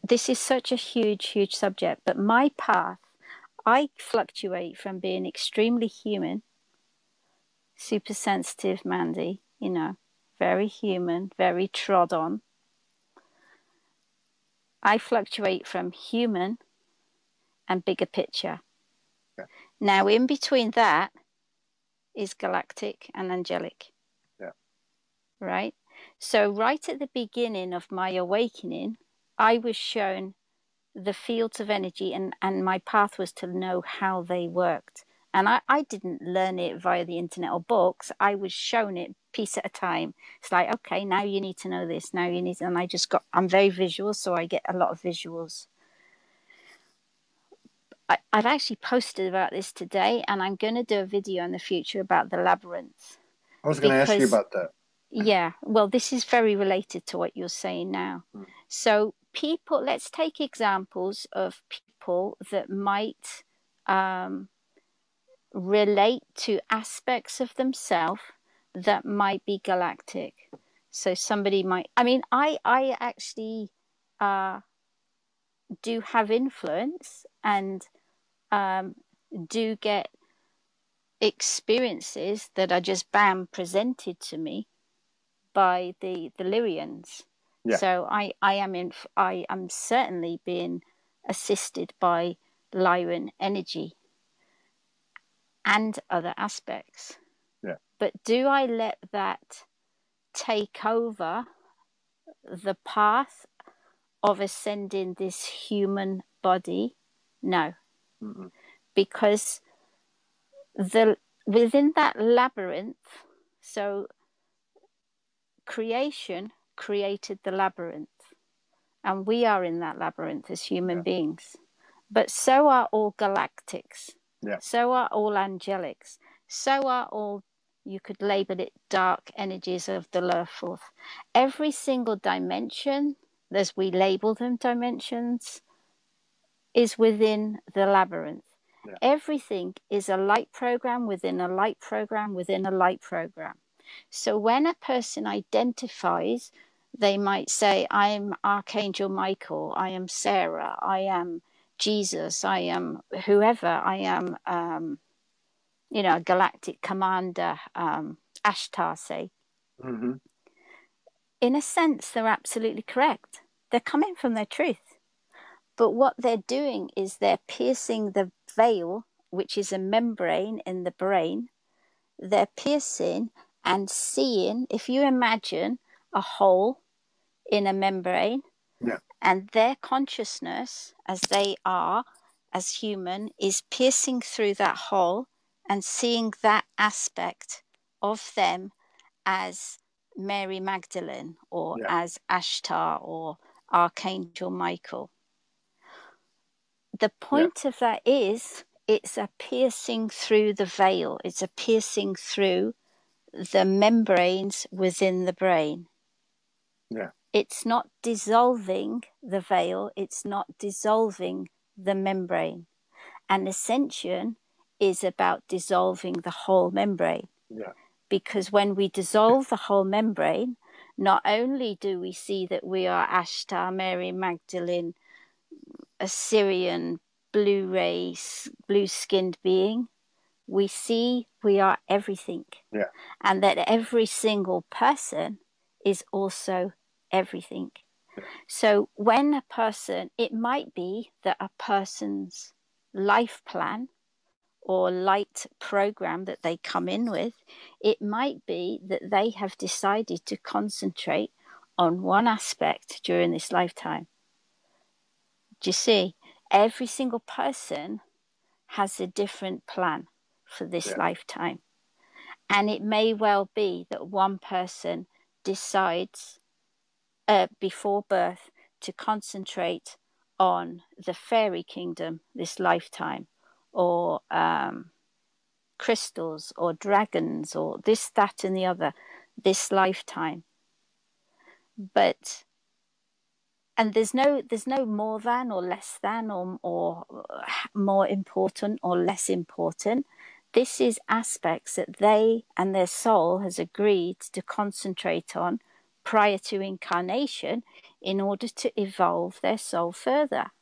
This is such a huge subject, but my path, I fluctuate from being extremely human, super sensitive Mandy, you know, very human, very trod on. I fluctuate from human and bigger picture. Yeah. Now, in between that is galactic and angelic. Yeah. Right? So right at the beginning of my awakening, I was shown the fields of energy, and my path was to know how they worked. And I didn't learn it via the internet or books. I was shown it piece at a time. It's like, okay, now you need to know this. Now you need to, and I'm very visual, so I get a lot of visuals. I've actually posted about this today, and I'm going to do a video in the future about the labyrinth. I was going to ask you about that. Yeah, well, this is very related to what you're saying now. So let's take examples of people that might relate to aspects of themselves that might be galactic. So somebody might, I actually do have influence and do get experiences that are just presented to me by the Lyrians. Yeah. So I am certainly being assisted by Lyran energy and other aspects. Yeah. But do I let that take over the path of ascending this human body? No. Mm-mm. Because within that labyrinth, so creation created the labyrinth, and we are in that labyrinth as human beings, but so are all galactics. Yeah. So are all angelics. So are all, you could label it, dark energies of the lower fourth. Every single dimension, as we label them dimensions, is within the labyrinth. Yeah. Everything is a light program within a light program within a light program. So when a person identifies, they might say, I'm Archangel Michael, I am Sarah, I am Jesus, I am whoever, I am, galactic commander, Ashtar, say. Mm-hmm. In a sense, they're absolutely correct. They're coming from their truth. But what they're doing is they're piercing the veil, which is a membrane in the brain. They're piercing and seeing, if you imagine a hole in a membrane, and their consciousness, as they are, as human, is piercing through that hole and seeing that aspect of them as Mary Magdalene or as Ashtar or Archangel Michael. The point of that is it's a piercing through the veil. It's a piercing through the membranes within the brain. Yeah. It's not dissolving the veil. It's not dissolving the membrane. And ascension is about dissolving the whole membrane. Yeah. Because when we dissolve the whole membrane, not only do we see that we are Ashtar, Mary Magdalene, Assyrian, blue-skinned being, we see we are everything. Yeah. And that every single person is also everything. Yeah. So when a person, it might be that a person's life plan or light program that they come in with, it might be that they have decided to concentrate on one aspect during this lifetime. Do you see? Every single person has a different plan for this lifetime. And it may well be that one person decides before birth to concentrate on the fairy kingdom this lifetime, or crystals or dragons or this, that and the other this lifetime. And there's no more than or less than or more important or less important. This is aspects that they and their soul has agreed to concentrate on prior to incarnation in order to evolve their soul further.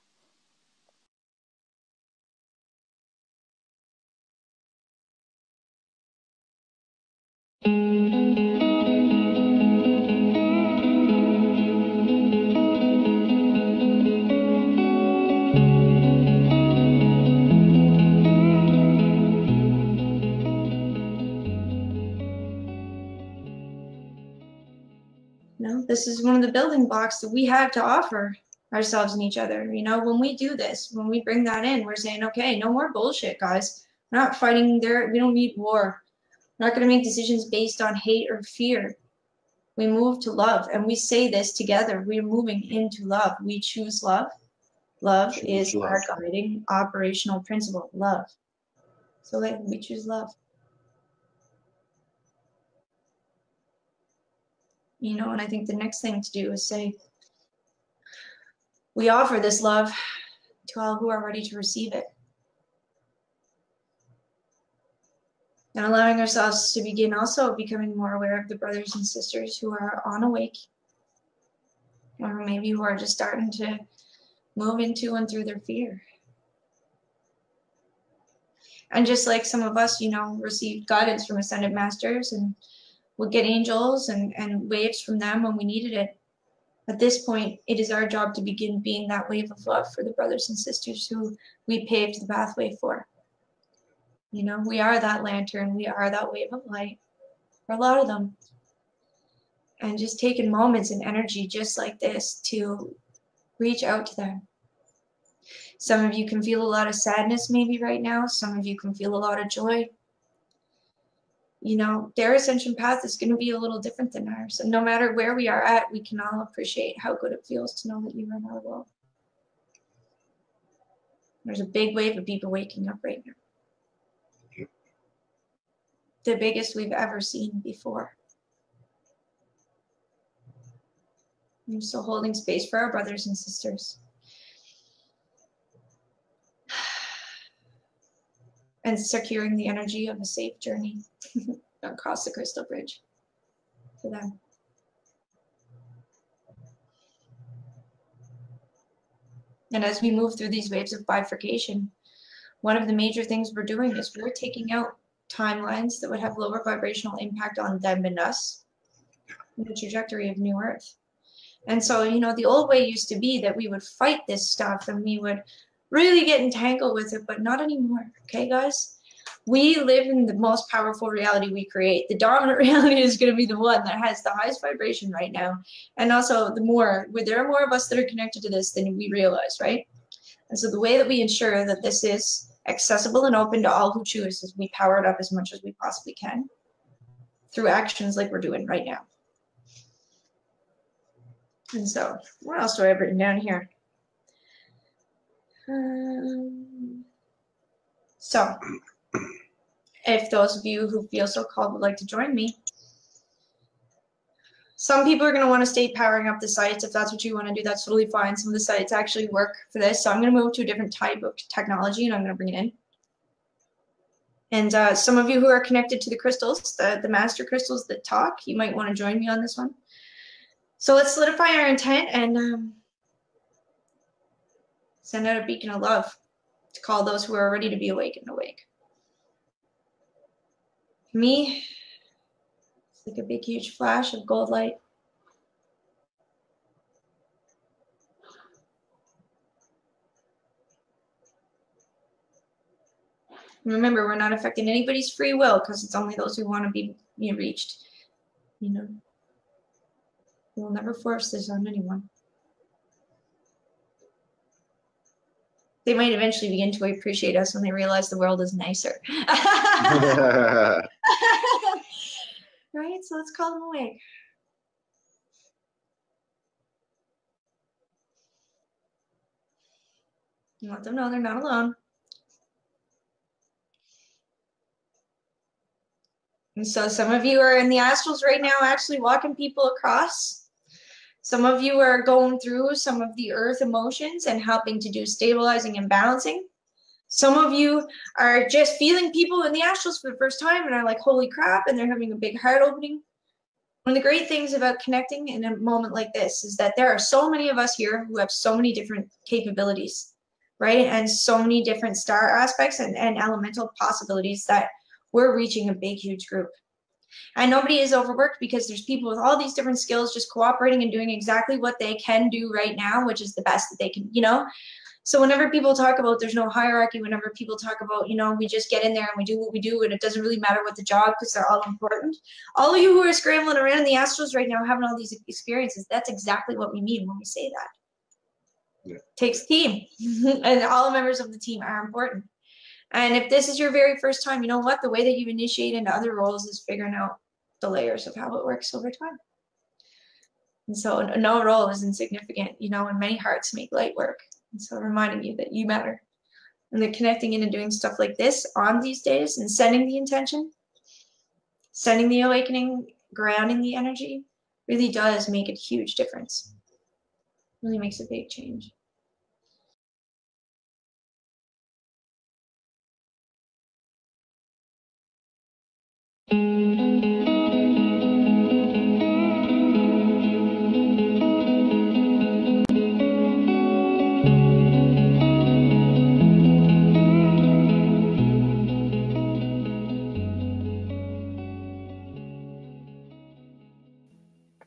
This is one of the building blocks that we have to offer ourselves and each other. When we do this, when we bring that in, we're saying, okay, no more bullshit, guys. We're not fighting there. We don't need war. We're not going to make decisions based on hate or fear. We move to love, and we say this together. We're moving into love. We choose love. Love is our guiding operational principle, love. So we choose love. And I think the next thing to do is say, we offer this love to all who are ready to receive it. And allowing ourselves to begin also becoming more aware of the brothers and sisters who are unawake, or maybe who are just starting to move into and through their fear. And just like some of us, received guidance from ascended masters and would get angels and waves from them when we needed it. At this point, it is our job to begin being that wave of love for the brothers and sisters who we paved the pathway for. We are that lantern, we are that wave of light for a lot of them. And just taking moments and energy just like this to reach out to them. Some of you can feel a lot of sadness maybe right now. Some of you can feel a lot of joy. Their ascension path is going to be a little different than ours. And no matter where we are at, we can all appreciate how good it feels to know that you are in our world. There's a big wave of people waking up right now. The biggest we've ever seen before. I'm still holding space for our brothers and sisters. And securing the energy of a safe journey across the crystal bridge for them. And as we move through these waves of bifurcation, one of the major things we're doing is we're taking out timelines that would have lower vibrational impact on them and us in the trajectory of New Earth. And so, the old way used to be that we would fight this stuff and we would really get entangled with it, but not anymore. Okay, guys? We live in the most powerful reality we create. The dominant reality is going to be the one that has the highest vibration right now. And also, there are more of us that are connected to this than we realize, right? And so the way that we ensure that this is accessible and open to all who choose is we power it up as much as we possibly can through actions like we're doing right now. And so, what else do I have written down here? So, if those of you who feel so called would like to join me, some people are going to want to stay powering up the sites. If that's what you want to do, that's totally fine. Some of the sites actually work for this. So I'm going to move to a different type of technology and I'm going to bring it in. And some of you who are connected to the crystals, the master crystals that talk, you might want to join me on this one. So let's solidify our intent and send out a beacon of love to call those who are ready to be awakened awake. For me, it's like a big, huge flash of gold light. Remember, we're not affecting anybody's free will because it's only those who want to be reached. We'll never force this on anyone. They might eventually begin to appreciate us when they realize the world is nicer. Right? So let's call them awake. And let them know they're not alone. And so some of you are in the astrals right now actually walking people across. Some of you are going through some of the earth emotions and helping to do stabilizing and balancing. Some of you are just feeling people in the astrals for the first time and are like, holy crap, and they're having a big heart opening. One of the great things about connecting in a moment like this is that there are so many of us here who have so many different capabilities, right? And so many different star aspects and elemental possibilities that we're reaching a big, huge group. And nobody is overworked because there's people with all these different skills just cooperating and doing exactly what they can do right now, which is the best that they can, you know? So whenever people talk about there's no hierarchy, whenever people talk about, you know, we just get in there and we do what we do and it doesn't really matter what the job because they're all important. All of you who are scrambling around in the astros right now having all these experiences, that's exactly what we mean when we say that. Yeah. Takes team. And all members of the team are important. And if this is your very first time, you know what? The way that you initiate into other roles is figuring out the layers of how it works over time. And so no role is insignificant, you know, and many hearts make light work. And so reminding you that you matter. And that connecting in and doing stuff like this on these days and setting the intention, setting the awakening, grounding the energy, really does make a huge difference. Really makes a big change.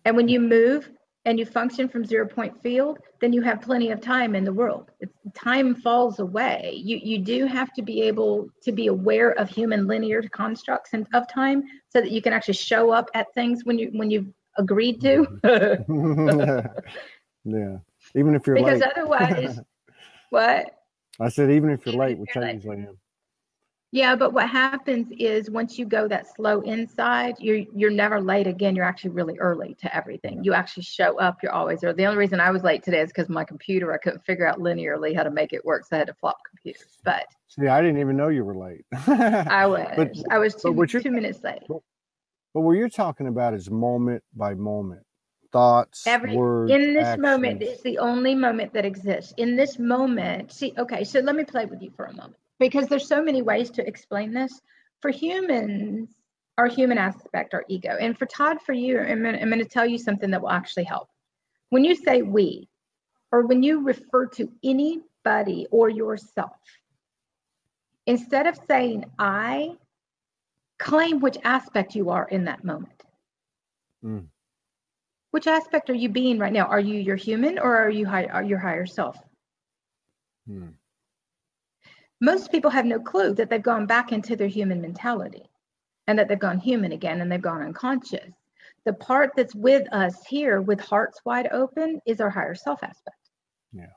And when you move and you function from 0-point field, then you have plenty of time in the world. Time falls away. You do have to be able to be aware of human linear constructs and of time so that you can actually show up at things when you've agreed to. Yeah. Even if you're because late. Otherwise, what? I said, even if you're late, which I usually am. Yeah, but what happens is once you go that slow inside, you're never late again. You're actually really early to everything. You actually show up. You're always early. The only reason I was late today is because my computer, I couldn't figure out linearly how to make it work, so I had to flop computers. But see, I didn't even know you were late. I was 2 minutes late. But what you're talking about is moment by moment. Thoughts, words, in this actions. moment, it's the only moment that exists. In this moment, see, okay, so let me play with you for a moment. Because there's so many ways to explain this. For humans, our human aspect, our ego. And for Todd, for you, I'm going to tell you something that will actually help. When you say we, or when you refer to anybody or yourself, instead of saying I, claim which aspect you are in that moment. Mm. Which aspect are you being right now? Are you your human or are you your higher self? Mm. Most people have no clue that they've gone back into their human mentality and that they've gone human again and they've gone unconscious. The part that's with us here with hearts wide open is our higher self aspect. Yeah.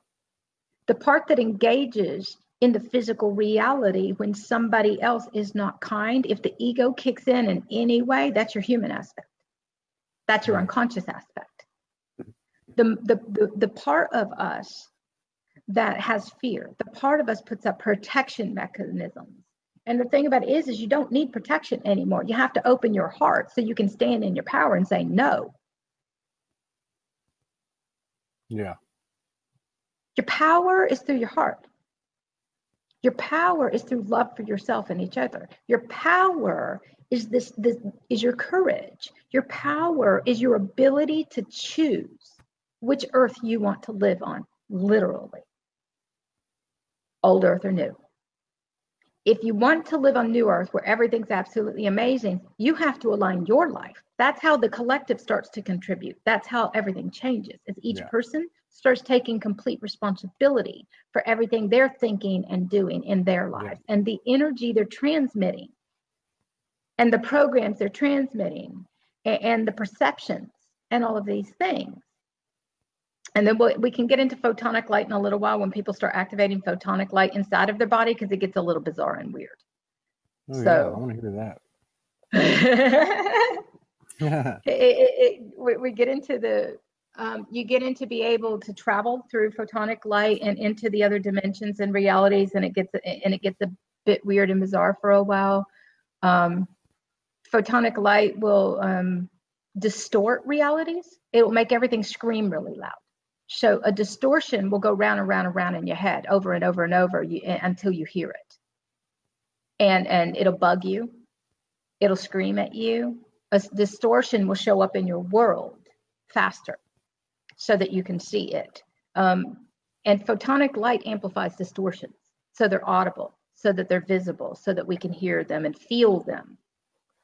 The part that engages in the physical reality when somebody else is not kind, if the ego kicks in any way, that's your human aspect. That's your unconscious aspect. The part of us that has fear. The part of us puts up protection mechanisms. And the thing about it is you don't need protection anymore. You have to open your heart so you can stand in your power and say no. Yeah. Your power is through your heart. Your power is through love for yourself and each other. Your power is this is your courage. Your power is your ability to choose which earth you want to live on, literally. Old earth or new. If you want to live on new earth where everything's absolutely amazing, you have to align your life. That's how the collective starts to contribute. That's how everything changes. As each person starts taking complete responsibility for everything they're thinking and doing in their lives and the energy they're transmitting and the programs they're transmitting and the perceptions and all of these things. And then we can get into photonic light in a little while when people start activating photonic light inside of their body because it gets a little bizarre and weird. Oh, so, yeah, I want to hear that. We get into the, you get into be able to travel through photonic light and into the other dimensions and realities, and it gets a bit weird and bizarre for a while. Photonic light will distort realities. It will make everything scream really loud. So a distortion will go round and round and round in your head over and over and over until you hear it. And it'll bug you. It'll scream at you. a distortion will show up in your world faster so that you can see it. And photonic light amplifies distortions, so they're audible, so that they're visible, so that we can hear them and feel them.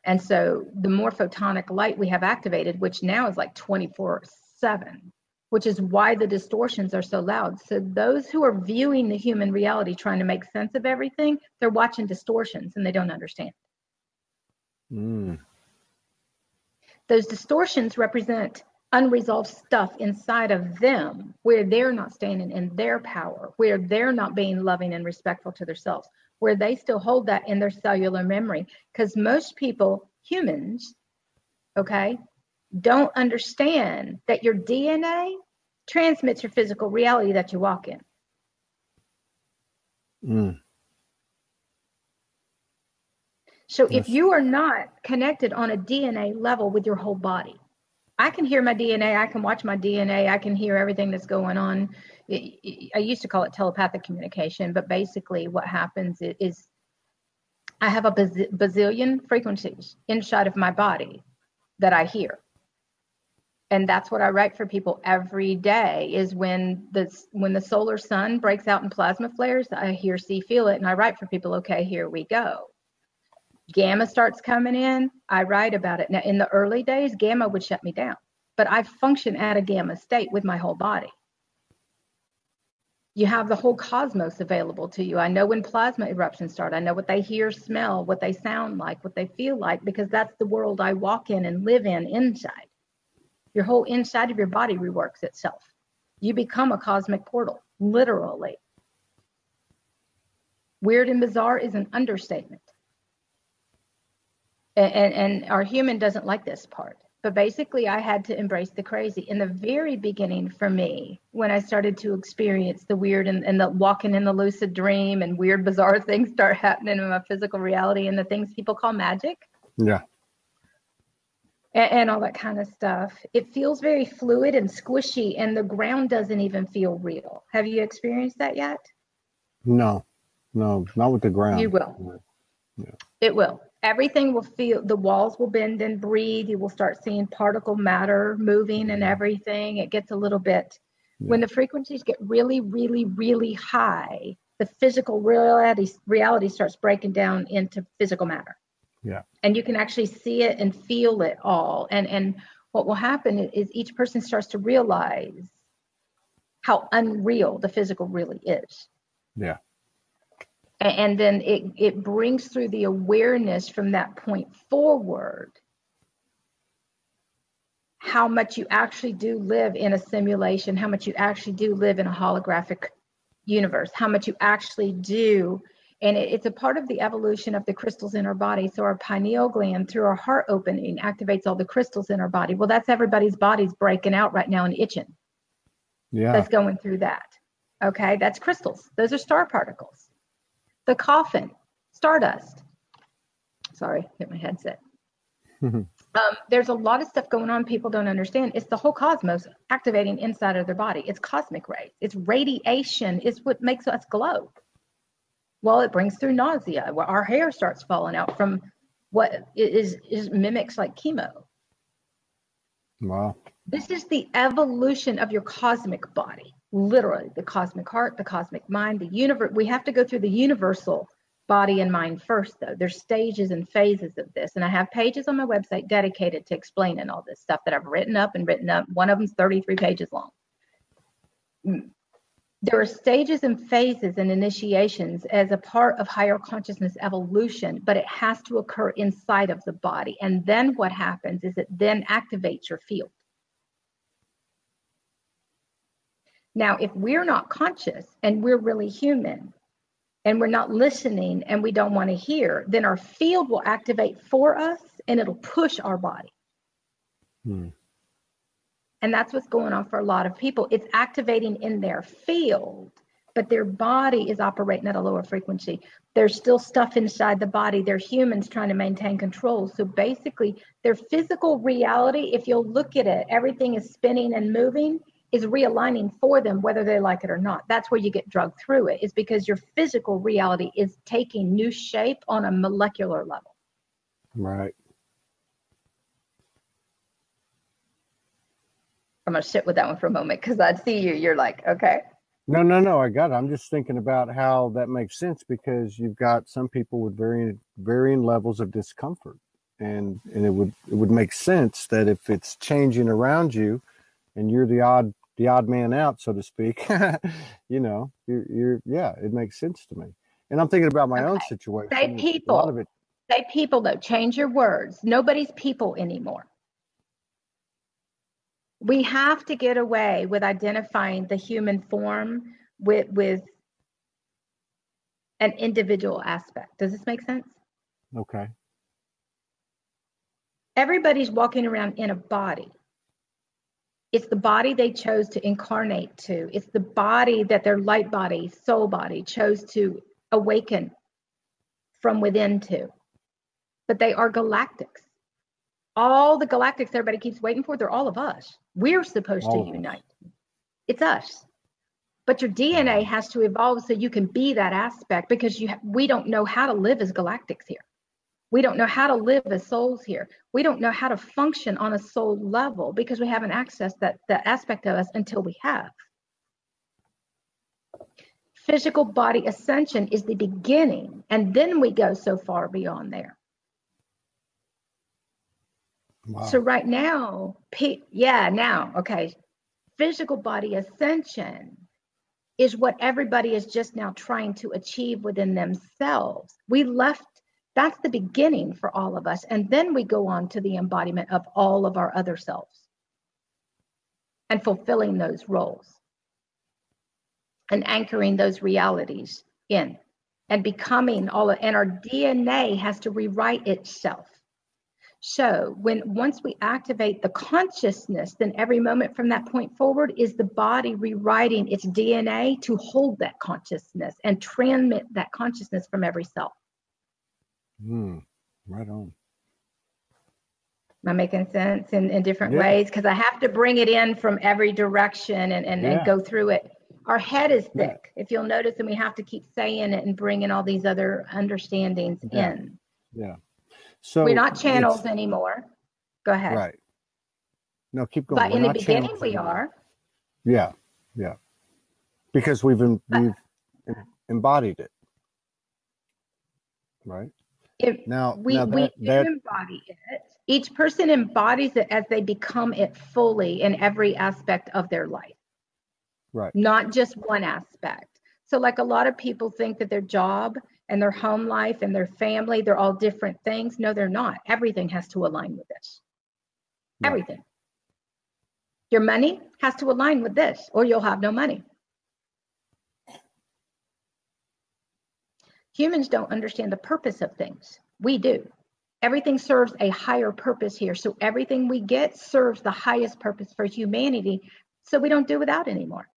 And so the more photonic light we have activated, which now is like 24/7, which is why the distortions are so loud. So those who are viewing the human reality, trying to make sense of everything, they're watching distortions and they don't understand. Those distortions represent unresolved stuff inside of them, where they're not standing in their power, where they're not being loving and respectful to themselves, where they still hold that in their cellular memory. Because most people, humans, okay, don't understand that your DNA transmits your physical reality that you walk in. So if you are not connected on a DNA level with your whole body, I can hear my DNA, I can watch my DNA, I can hear everything that's going on. I used to call it telepathic communication, but basically what happens is I have a bazillion frequencies inside of my body that I hear. And that's what I write for people every day, is when the solar sun breaks out in plasma flares, I hear, see, feel it, and I write for people, okay, here we go. Gamma starts coming in, I write about it. Now, in the early days, gamma would shut me down, but I function at a gamma state with my whole body. You have the whole cosmos available to you. I know when plasma eruptions start. I know what they hear, smell, what they sound like, what they feel like, because that's the world I walk in and live in inside. Your whole inside of your body reworks itself. You become a cosmic portal, literally. Weird and bizarre is an understatement. And our human doesn't like this part. But basically, I had to embrace the crazy. In the very beginning for me, when I started to experience the weird and the walking in the lucid dream and weird, bizarre things start happening in my physical reality and the things people call magic. Yeah. And all that kind of stuff. It feels very fluid and squishy, and the ground doesn't even feel real. Have you experienced that yet? No, not with the ground. You will. Yeah. It will. Everything will feel, the walls will bend and breathe. You will start seeing particle matter moving and everything. It gets a little bit, when the frequencies get really, really, really high, the physical reality starts breaking down into physical matter. Yeah. And you can actually see it and feel it all. And what will happen is each person starts to realize how unreal the physical really is. Yeah. And then it brings through the awareness from that point forward how much you actually do live in a simulation, how much you actually do live in a holographic universe, how much you actually do. And it's a part of the evolution of the crystals in our body. So our pineal gland, through our heart opening, activates all the crystals in our body. Well, that's everybody's body's breaking out right now and itching. Yeah. That's going through that. Okay, that's crystals. Those are star particles. The coffin, stardust. Sorry, hit my headset. There's a lot of stuff going on people don't understand. It's the whole cosmos activating inside of their body. It's cosmic rays. It's radiation. It's what makes us glow. Well, it brings through nausea. Well, our hair starts falling out from what is mimics like chemo. Wow. This is the evolution of your cosmic body. Literally, the cosmic heart, the cosmic mind, the universe. We have to go through the universal body and mind first, though. There's stages and phases of this. And I have pages on my website dedicated to explaining all this stuff that I've written up. One of them's 33 pages long. There are stages and phases and initiations as a part of higher consciousness evolution, but it has to occur inside of the body. And then what happens is it then activates your field. Now, if we're not conscious and we're really human and we're not listening and we don't want to hear, then our field will activate for us and it'll push our body. And that's what's going on for a lot of people. It's activating in their field, but their body is operating at a lower frequency. There's still stuff inside the body. They're humans trying to maintain control. So basically, their physical reality, if you'll look at it, everything is spinning and moving, is realigning for them, whether they like it or not. That's where you get drugged through it, is because your physical reality is taking new shape on a molecular level. Right. I'm going to sit with that one for a moment because I see you. You're like, okay. No, I got it. I'm just thinking about how that makes sense, because you've got some people with varying levels of discomfort, and it would make sense that if it's changing around you, and you're the odd man out, so to speak, you know, yeah, it makes sense to me. And I'm thinking about my own situation. Say A lot of people. it. Say people, though. Change your words. Nobody's people anymore. We have to get away with identifying the human form with an individual aspect. Does this make sense? Okay. Everybody's walking around in a body. It's the body they chose to incarnate to. It's the body that their light body, soul body, chose to awaken from within to. But they are galactics. All the galactics everybody keeps waiting for, they're all of us. We're supposed to unite. It's us. But your DNA has to evolve so you can be that aspect, because we don't know how to live as galactics here. We don't know how to live as souls here. We don't know how to function on a soul level because we haven't accessed that aspect of us until we have. Physical body ascension is the beginning, and then we go so far beyond there. Wow. So right now, okay. Physical body ascension is what everybody is just now trying to achieve within themselves. That's the beginning for all of us. And then we go on to the embodiment of all of our other selves and fulfilling those roles and anchoring those realities in and becoming and our DNA has to rewrite itself. So once we activate the consciousness, then every moment from that point forward is the body rewriting its DNA to hold that consciousness and transmit that consciousness from every cell. Right on. Am I making sense in different ways? Because I have to bring it in from every direction and go through it. Our head is thick, if you'll notice, and we have to keep saying it and bringing all these other understandings in. Yeah. So we're not channels anymore. Go ahead. Right. No, keep going. But in the beginning, we are. Yeah. Because we've embodied it. Right. We do embody it. Each person embodies it as they become it fully in every aspect of their life. Right. Not just one aspect. So like a lot of people think that their job and their home life and their family, they're all different things. No, they're not. Everything has to align with this. Right. Everything. Your money has to align with this, or you'll have no money. Humans don't understand the purpose of things. We do. Everything serves a higher purpose here. So everything we get serves the highest purpose for humanity. So we don't do without anymore.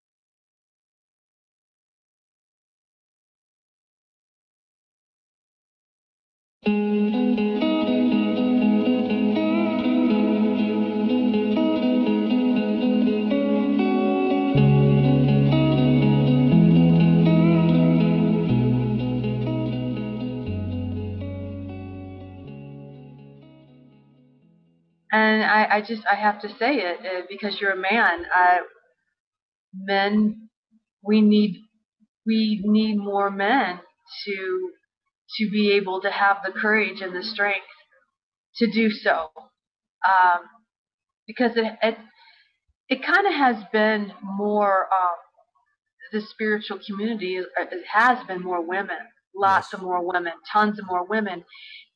And I have to say it because you're a man. Men, we need more men to be able to have the courage and the strength to do so, because it kind of has been more the spiritual community. It has been more women, lots of more women, tons of more women,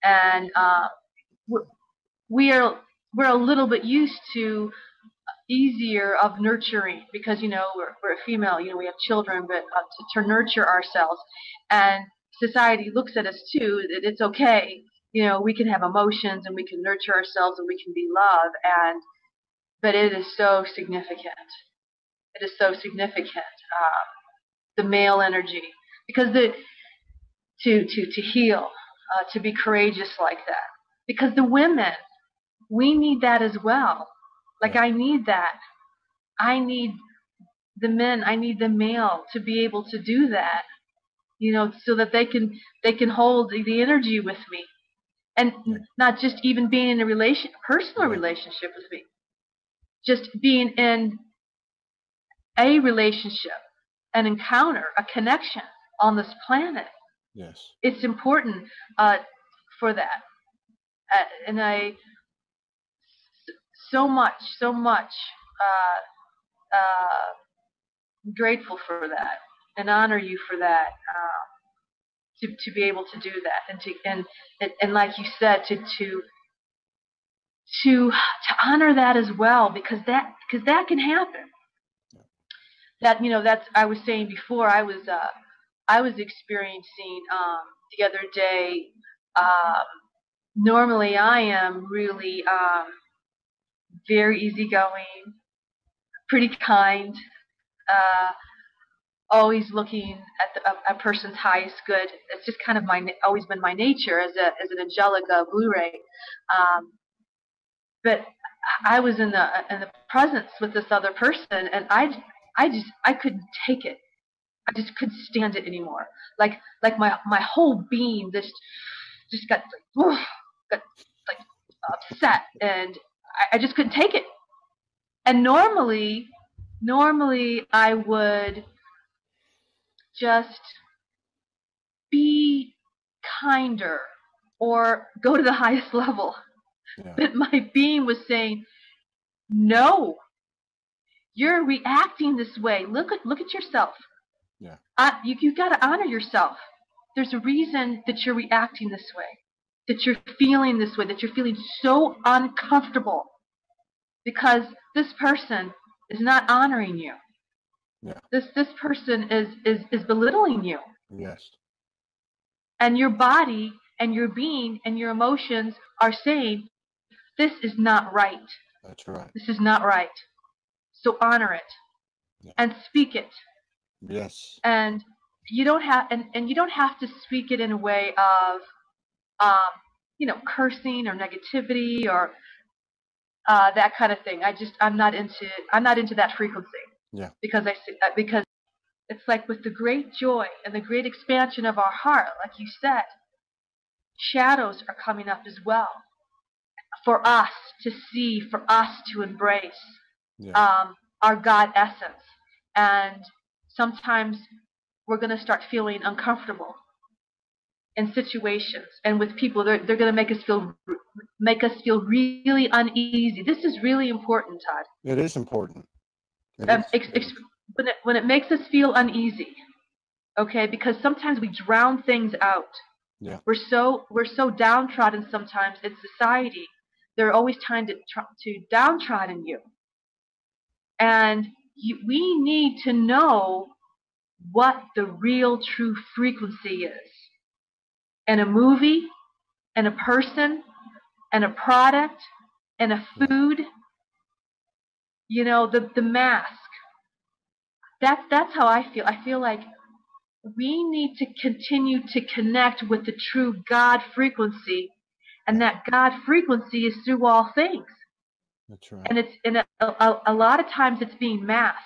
and we're a little bit used to easier of nurturing because we're a female, we have children, but to nurture ourselves, and society looks at us too that it's okay, we can have emotions and we can nurture ourselves and we can be love, but it is so significant. It is so significant, the male energy, because to heal, to be courageous like that, because the women, we need that as well. Like I need that. I need the men. I need the male to be able to do that, so that they can hold the energy with me, and not just even being in a personal relationship with me, just being in a relationship, an encounter, a connection on this planet. Yes. It's important for that. And I so much grateful for that and honor you for that, to be able to do that, and like you said, to honor that as well, because that can happen. That, that's, I was saying before, I was experiencing the other day. Normally I am really very easygoing, pretty kind, always looking at a person's highest good. It's just kind of always been my nature as an angelic Blu-ray. But I was in the presence with this other person, and I couldn't take it. I just couldn't stand it anymore. Like my whole being just got got like upset, and I just couldn't take it. And normally I would just be kinder or go to the highest level. Yeah. But my being was saying, no, you're reacting this way. Look at yourself. Yeah. You got to honor yourself. There's a reason that you're reacting this way, that you're feeling this way, that you're feeling so uncomfortable, because this person is not honoring you. Yeah. This person is belittling you. Yes. And your body and your being and your emotions are saying, this is not right. That's right. This is not right. So honor it. Yeah. And speak it. Yes. And you don't have to speak it in a way of cursing or negativity or that kind of thing. I'm not into that frequency. Yeah. Because it's like with the great joy and the great expansion of our heart, like you said, shadows are coming up as well for us to see, for us to embrace. Yeah. Our God essence. And sometimes we're going to start feeling uncomfortable in situations and with people. They're going to make us feel really uneasy. This is really important, Todd. It is important. When it makes us feel uneasy, okay, because sometimes we drown things out. Yeah. We're so downtrodden sometimes in society. They're always trying to downtrodden you. And we need to know what the real true frequency is. In a movie, in a person, in a product, in a food, the mask. That's how I feel. I feel like we need to continue to connect with the true God frequency, and that God frequency is through all things. That's right. And a lot of times it's being masked.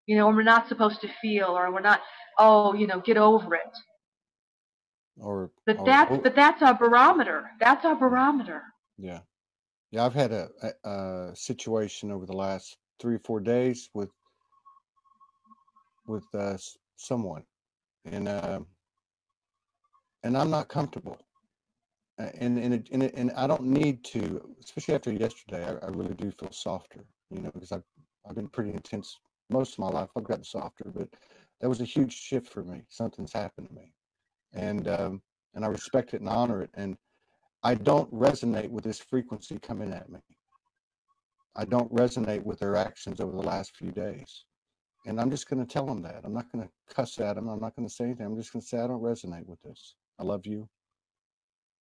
We're not supposed to feel, or we're not. Get over it. But that's our barometer. That's our barometer. Yeah. Yeah. I've had a situation over the last 3 or 4 days with someone, and I'm not comfortable, and I don't need to, especially after yesterday. I really do feel softer, because I've been pretty intense most of my life. I've gotten softer, but that was a huge shift for me. Something's happened to me, and I respect it and honor it, and I don't resonate with this frequency coming at me. I don't resonate with their actions over the last few days. And I'm just going to tell them that. I'm not going to cuss at them. I'm not going to say anything. I'm just going to say, I don't resonate with this. I love you.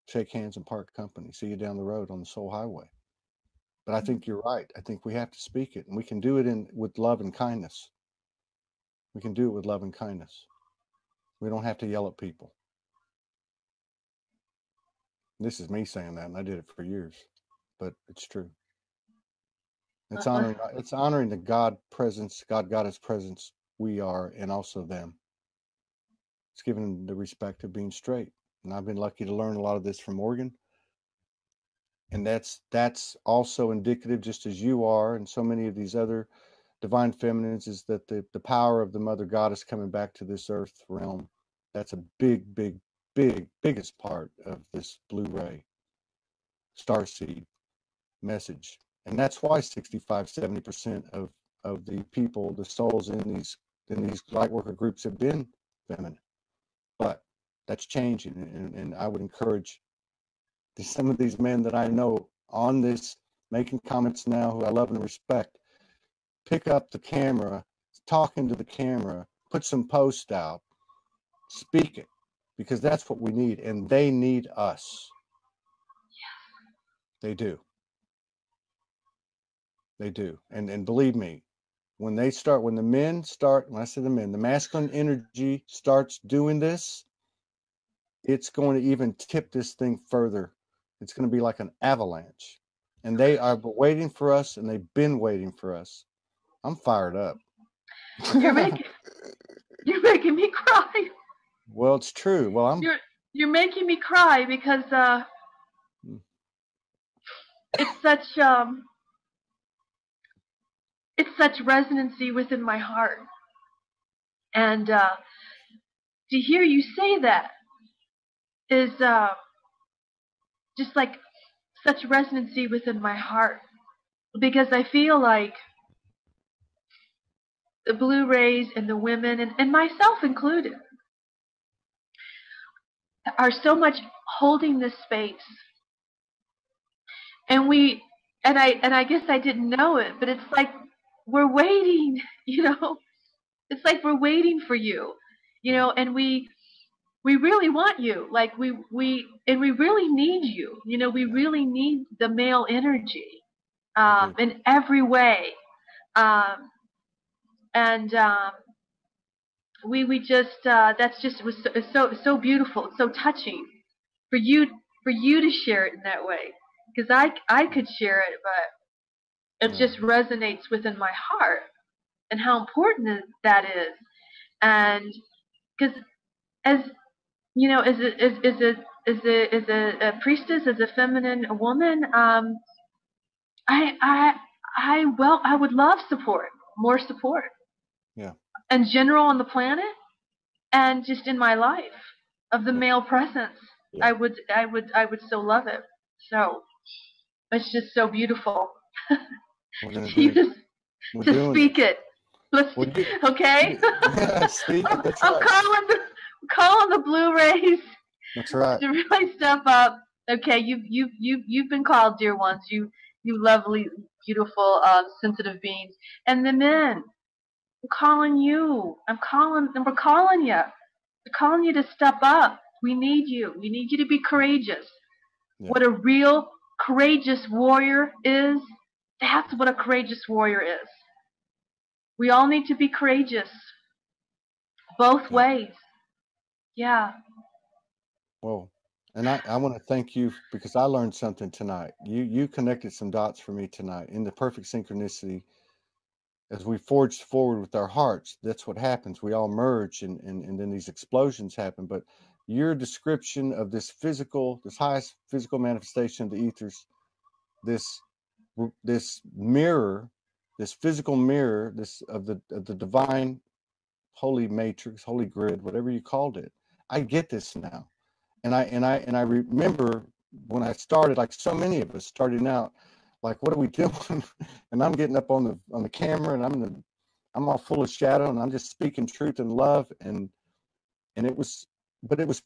Shake hands and part company. See you down the road on the Soul Highway. But I think you're right. I think we have to speak it. And we can do it with love and kindness. We can do it with love and kindness. We don't have to yell at people. This is me saying that, and I did it for years. But it's true. It's honoring the God presence, God Goddess presence we are, and also them. It's giving them the respect of being straight. And I've been lucky to learn a lot of this from Morgan. And that's also indicative, just as you are and so many of these other divine feminines, is that the power of the mother goddess coming back to this earth realm. That's a biggest part of this Blu-ray starseed message. And that's why 65-70% of the people, the souls in these light worker groups have been feminine. But that's changing, and I would encourage some of these men that I know on this, making comments now, who I love and respect, pick up the camera, talk into the camera, put some post out, speak it, because that's what we need, and they need us. They do. They do. And believe me, when the men start, when I say the men, the masculine energy starts doing this, it's going to even tip this thing further. It's going to be like an avalanche. And they are waiting for us, and they've been waiting for us. I'm fired up. You're making me cry. Well, it's true. Well, you're making me cry because it's such resonancy within my heart. And to hear you say that is just like such resonancy within my heart, because I feel like the Blu-rays and the women, and myself included, are so much holding this space. And I guess I didn't know it, but it's like we're waiting, It's like we're waiting for you, and we really want you. Like we really need you. We really need the male energy in every way. We just that's just, it was so beautiful, so touching for you to share it in that way, because I could share it, but it just resonates within my heart, and how important that is. And because as a priestess, as a feminine woman, I would love more support. Yeah. In general on the planet, and just in my life, of the male presence. Yeah. I would so love it. So it's just so beautiful. To speak it. Okay? Yeah, speak it. That's I'm right. calling the Blu-rays. That's right. To really step up. Okay, you've been called, dear ones. You lovely, beautiful, sensitive beings. And the men, I'm calling you. We're calling you. We're calling you to step up. We need you. We need you to be courageous. Yeah. What a real courageous warrior is, that's what a courageous warrior is. We all need to be courageous. Both ways. Yeah. Well, and I want to thank you, because I learned something tonight. You connected some dots for me tonight in the perfect synchronicity. As we forged forward with our hearts, that's what happens. We all merge, and then these explosions happen. But your description of this highest physical manifestation of the ethers, this mirror, this physical mirror, of the divine holy matrix, holy grid, whatever you called it. I get this now. And I remember when I started, like so many of us starting out, like, what are we doing? And I'm getting up on the camera, and I'm all full of shadow, and I'm just speaking truth and love, and it was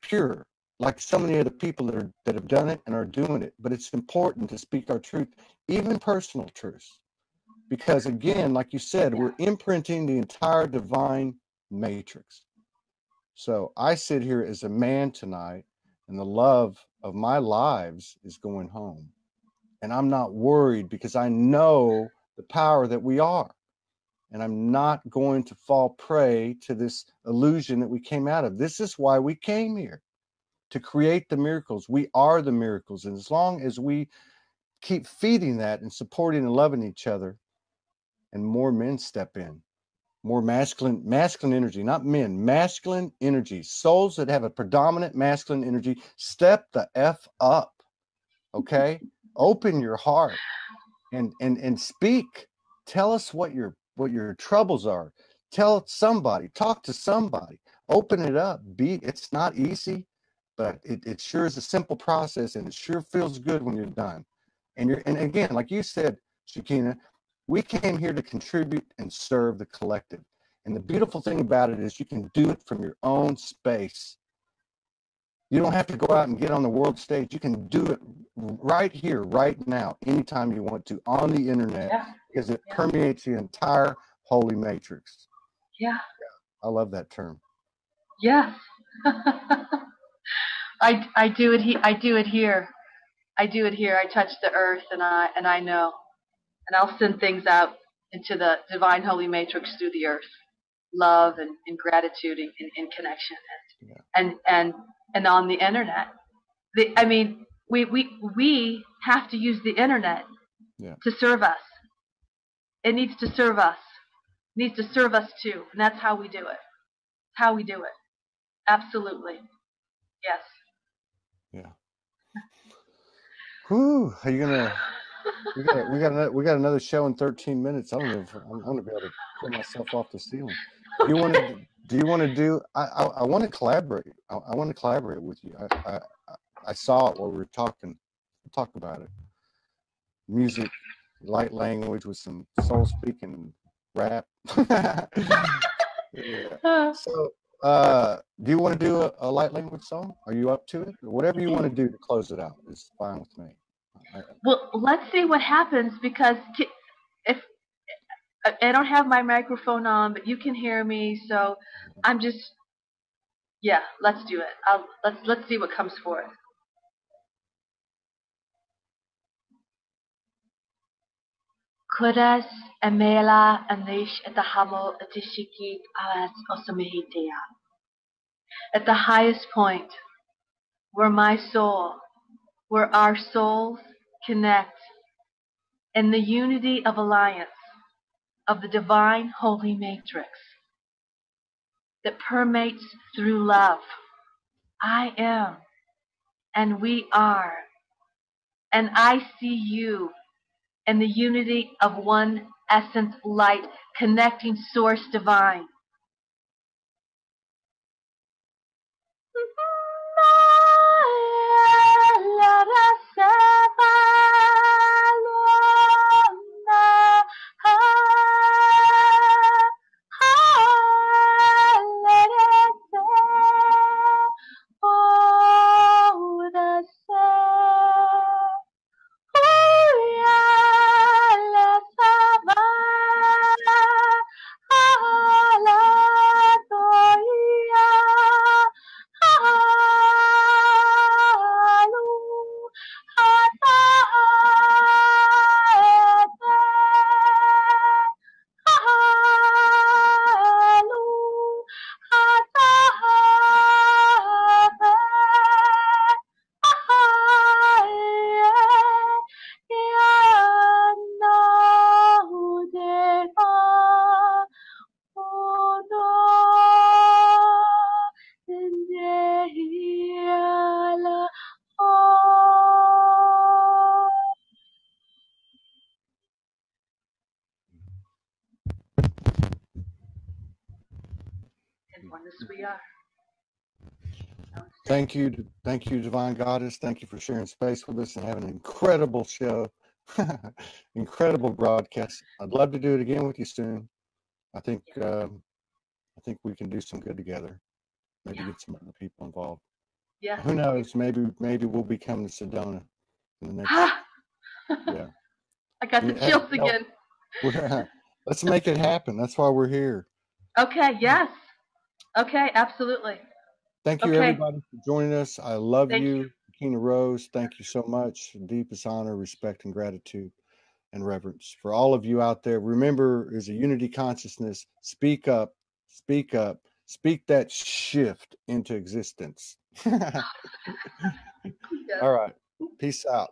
pure, like so many other people that have done it and are doing it. But it's important to speak our truth, even personal truths, because again, like you said, we're imprinting the entire divine matrix. So I sit here as a man tonight, and the love of my lives is going home. And I'm not worried, because I know the power that we are. And I'm not going to fall prey to this illusion that we came out of. This is why we came here, to create the miracles. We are the miracles. And as long as we keep feeding that and supporting and loving each other, and more men step in, more masculine energy, not men, masculine energy, souls that have a predominant masculine energy, step the F up. Okay? Open your heart and speak. Tell us what your troubles are. Tell somebody, talk to somebody, open it up. It's not easy, but it sure is a simple process, and it sure feels good when you're done. And again, like you said, Shakina, we came here to contribute and serve the collective. And the beautiful thing about it is you can do it from your own space. You don't have to go out and get on the world stage. You can do it right here, right now, anytime you want to, on the internet, because it permeates the entire holy matrix. Yeah. I love that term. Yes. I do it. I do it here. I do it here. I touch the earth, and I know, and I'll send things out into the divine holy matrix through the earth, love and gratitude and connection, and on the internet. We have to use the internet to serve us. It needs to serve us. It needs to serve us too, and that's how we do it. How we do it. Absolutely. Yes. Yeah. Whew. Are you gonna? We got another show in 13 minutes. I don't know if I'm gonna be able to pull myself off the ceiling. Do you want to do? I want to collaborate. I want to collaborate with you. I saw it while we were talking. We'll talk about it. Music, light language with some soul speaking rap. Yeah. So, do you want to do a light language song? Are you up to it? Or whatever you want to do to close it out is fine with me. Well, let's see what happens, because if I don't have my microphone on, but you can hear me, so I'm just, let's do it. Let's see what comes forth. Kudas emela anish etahamo etishikit alas osamihitia. At the highest point, where my soul, where our souls connect in the unity of alliance of the divine holy matrix that permeates through love. I am, and we are, and I see you in the unity of one essence light connecting source divine. We are. Thank you, Divine Goddess. Thank you for sharing space with us and having an incredible show, incredible broadcast. I'd love to do it again with you soon. I think we can do some good together. Maybe get some other people involved. Yeah. Who knows? Maybe we'll be coming to Sedona in the next. Yeah. I got the chills again. Let's make it happen. That's why we're here. Okay. Yes. Okay. Absolutely. Thank you, everybody, for joining us. I love you, Kina Rose. Thank you so much. Deepest honor, respect, and gratitude and reverence for all of you out there. Remember, there's a unity consciousness. Speak up, speak up, speak that shift into existence. All right. Peace out.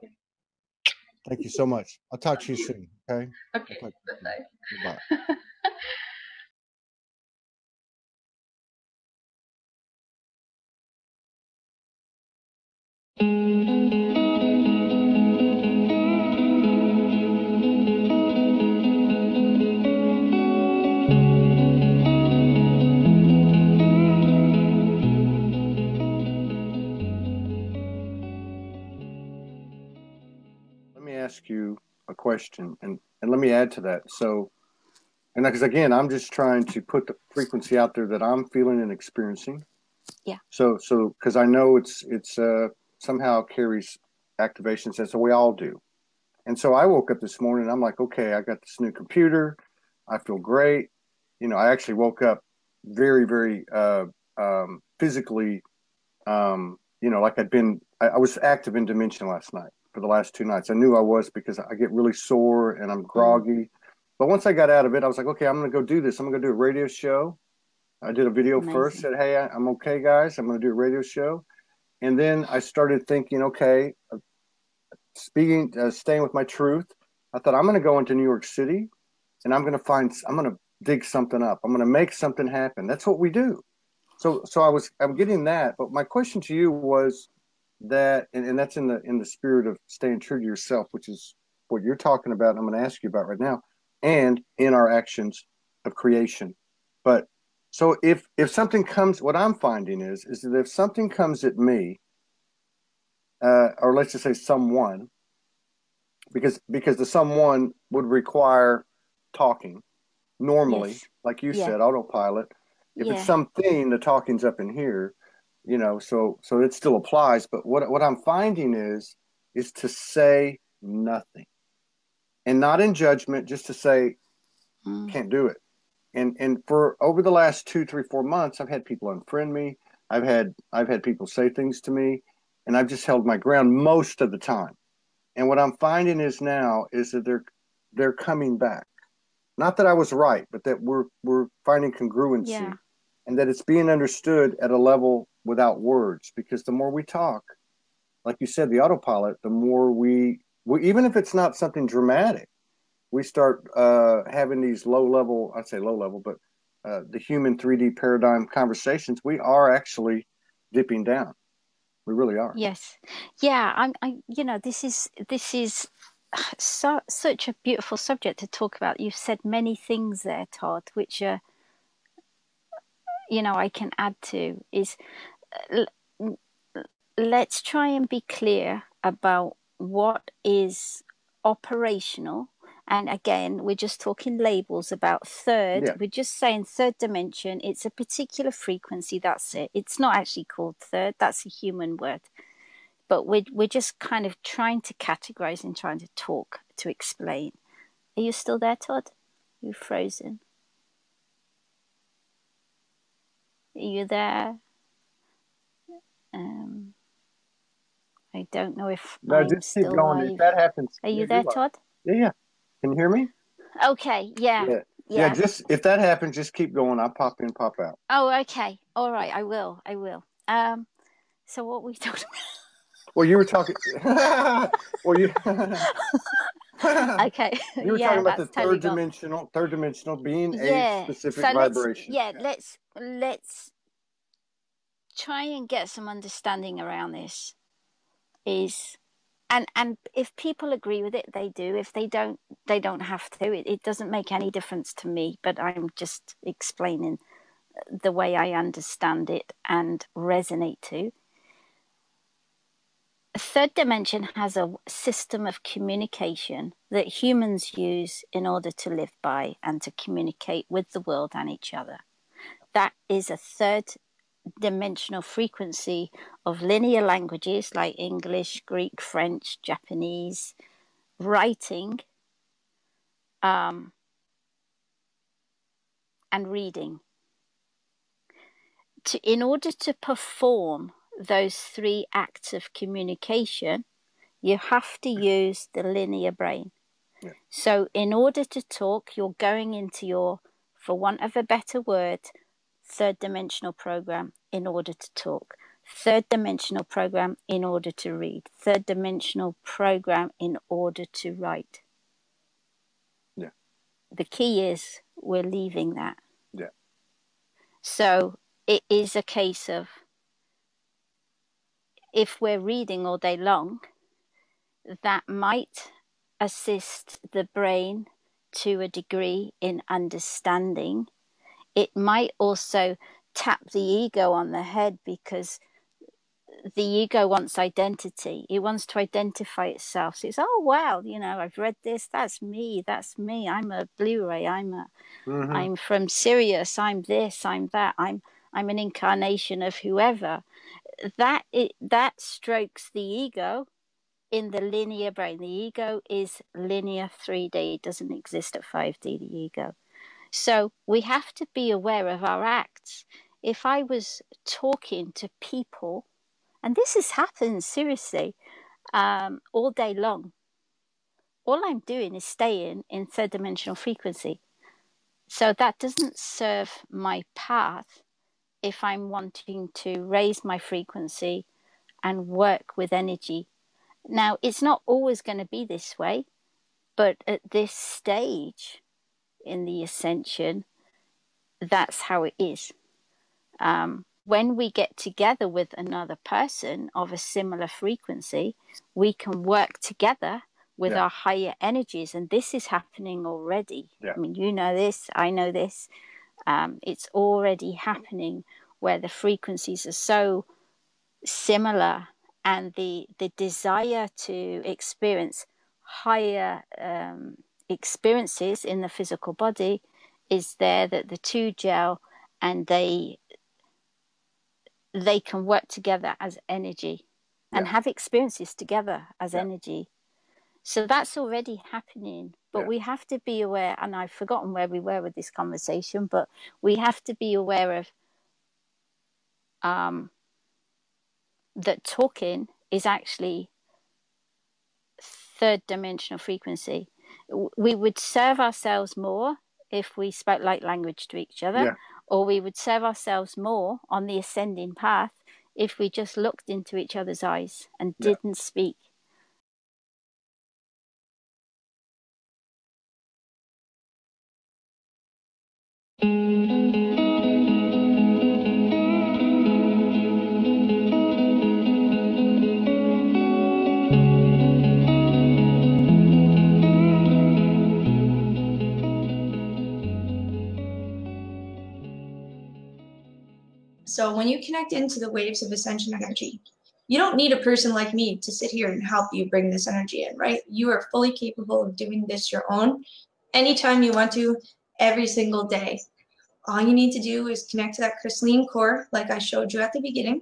Thank you so much. I'll talk to you soon. Okay. Okay. Bye. question, and let me add to that. So, and because again, I'm just trying to put the frequency out there that I'm feeling and experiencing. Yeah. So because I know it's somehow carries activations, and so we all do. And so I woke up this morning, and I'm like, okay, I got this new computer. I feel great. You know, I actually woke up very, very physically. You know, like I was active in Dimension last night for the last 2 nights. I knew I was because I get really sore and I'm groggy. But once I got out of it, I was like, okay, I'm going to go do this. I'm going to go do a radio show. I did a video first, said, hey, I'm okay, guys. I'm going to do a radio show. And then I started thinking, okay, staying with my truth. I thought I'm going to go into New York City and I'm going to dig something up. I'm going to make something happen. That's what we do. So I'm getting that. But my question to you was that, and that's in the spirit of staying true to yourself, which is what you're talking about. And I'm going to ask you about right now, and in our actions of creation. But so if something comes, what I'm finding is that if something comes at me, or let's just say someone, because the someone would require talking normally, like you said, autopilot. If it's something, the talking's up in here, you know, so it still applies. But what I'm finding is to say nothing, and not in judgment, just to say, can't do it. And for over the last 2, 3, 4 months, I've had people unfriend me. I've had people say things to me, and I've just held my ground most of the time. And what I'm finding is that they're coming back. Not that I was right, but that we're finding congruency, and that it's being understood at a level without words. Because the more we talk, like you said, the autopilot, the more we even if it's not something dramatic, we start having these low level, but the human 3D paradigm conversations, we are actually dipping down. We really are. Yes. Yeah. You know, this is such a beautiful subject to talk about. You've said many things there, Todd, which you know, I can add to is let's try and be clear about what is operational. And again, we're just talking labels about third. Yeah. We're just saying third dimension. It's a particular frequency. That's it. It's not actually called third. That's a human word. But we're just kind of trying to categorize and trying to talk to explain. Are you still there, Todd? You're frozen. Are you there? I don't know if I'm just keep still going. live. If that happens, Are you there, Todd? Yeah. Can you hear me? Okay. Yeah. Just if that happens, just keep going. I'll pop in, pop out. Oh, okay. All right. I will. So what were we talking about? Well, you were talking. You. Okay. You were talking about the third dimensional being a specific vibration. Let's try and get some understanding around this. And if people agree with it, they do. If they don't have to. It doesn't make any difference to me. But I'm just explaining the way I understand it and resonate to. A third dimension has a system of communication that humans use in order to live by and to communicate with the world and each other. That is a third dimensional frequency of linear languages like English, Greek, French, Japanese, writing, and reading. In order to perform those 3 acts of communication, you have to use the linear brain. Yeah. So in order to talk, you're going into your, for want of a better word, third dimensional program in order to talk. Third dimensional program in order to read. Third dimensional program in order to write. Yeah. The key is we're leaving that. Yeah. So it is a case of, if we're reading all day long, that might assist the brain to a degree in understanding. It might also tap the ego on the head, because the ego wants identity. It wants to identify itself. So it's, oh wow, I've read this. That's me. That's me. I'm a Blu-ray. I'm from Sirius. I'm this. I'm that. I'm an incarnation of whoever. That strokes the ego in the linear brain. The ego is linear 3D. It doesn't exist at 5D. The ego. So we have to be aware of our acts. If I was talking to people, and this has happened seriously, all day long, all I'm doing is staying in third dimensional frequency. So that doesn't serve my path if I'm wanting to raise my frequency and work with energy. Now, it's not always going to be this way, but at this stage in the ascension, that's how it is. When we get together with another person of a similar frequency, we can work together with our higher energies. And this is happening already. Yeah. I mean, you know this, I know this. It's already happening where the frequencies are so similar, and the desire to experience higher experiences in the physical body is there, that the two gel and they can work together as energy and have experiences together as energy. So that's already happening, but we have to be aware, and I've forgotten where we were with this conversation, but we have to be aware of that talking is actually third dimensional frequency. We would serve ourselves more if we spoke light language to each other, or we would serve ourselves more on the ascending path if we just looked into each other's eyes and didn't speak. So when you connect into the waves of ascension energy, you don't need a person like me to sit here and help you bring this energy in, right? You are fully capable of doing this your own anytime you want to, every single day. All you need to do is connect to that crystalline core, like I showed you at the beginning.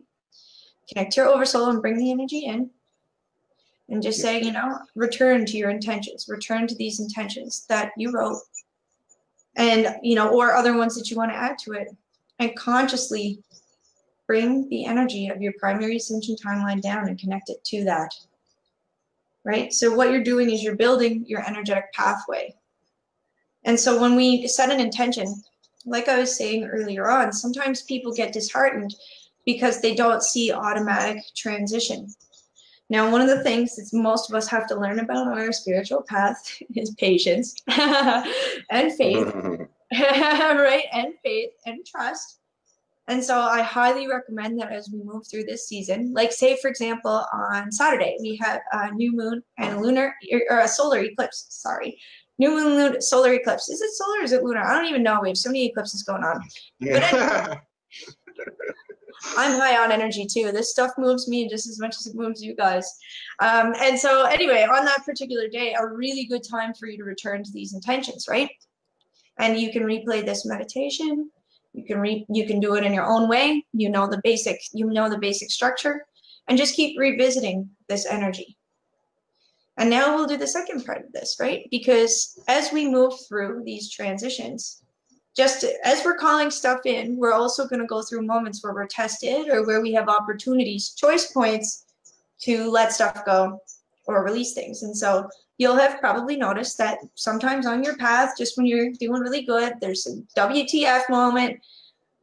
Connect to your oversoul and bring the energy in. And just say, return to your intentions. Return to these intentions that you wrote. And, or other ones that you want to add to it. And consciously bring the energy of your primary ascension timeline down and connect it to that. Right? So what you're doing is you're building your energetic pathway. And so when we set an intention, like I was saying earlier on, sometimes people get disheartened because they don't see automatic transition. Now, one of the things that most of us have to learn about on our spiritual path is patience and faith, right? And faith and trust. And so I highly recommend that as we move through this season, like say, for example, on Saturday, we had a new moon and a solar eclipse, sorry. New moon, solar eclipse. Is it solar or is it lunar? I don't even know. We have so many eclipses going on. But I'm high on energy too. This stuff moves me just as much as it moves you guys. And so anyway, on that particular day, a really good time for you to return to these intentions, right? And you can replay this meditation. You can do it in your own way. You know the basic structure, and just keep revisiting this energy. And now we'll do the second part of this, right? Because as we move through these transitions, just as we're calling stuff in, we're also going to go through moments where we're tested or where we have opportunities, choice points to let stuff go or release things. And so you'll have probably noticed that sometimes on your path, just when you're doing really good, there's a WTF moment.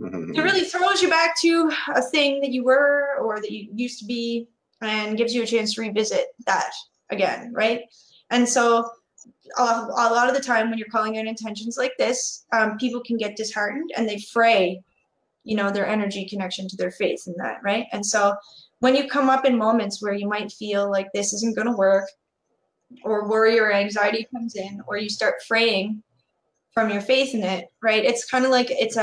It really throws you back to a thing that you were or that you used to be and gives you a chance to revisit that again, right? And so a lot of the time when you're calling in intentions like this, people can get disheartened and they fray, their energy connection to their faith in that, right? And so when you come up in moments where you might feel like this isn't going to work, or worry or anxiety comes in, or you start fraying from your faith in it, right? It's kind of like it's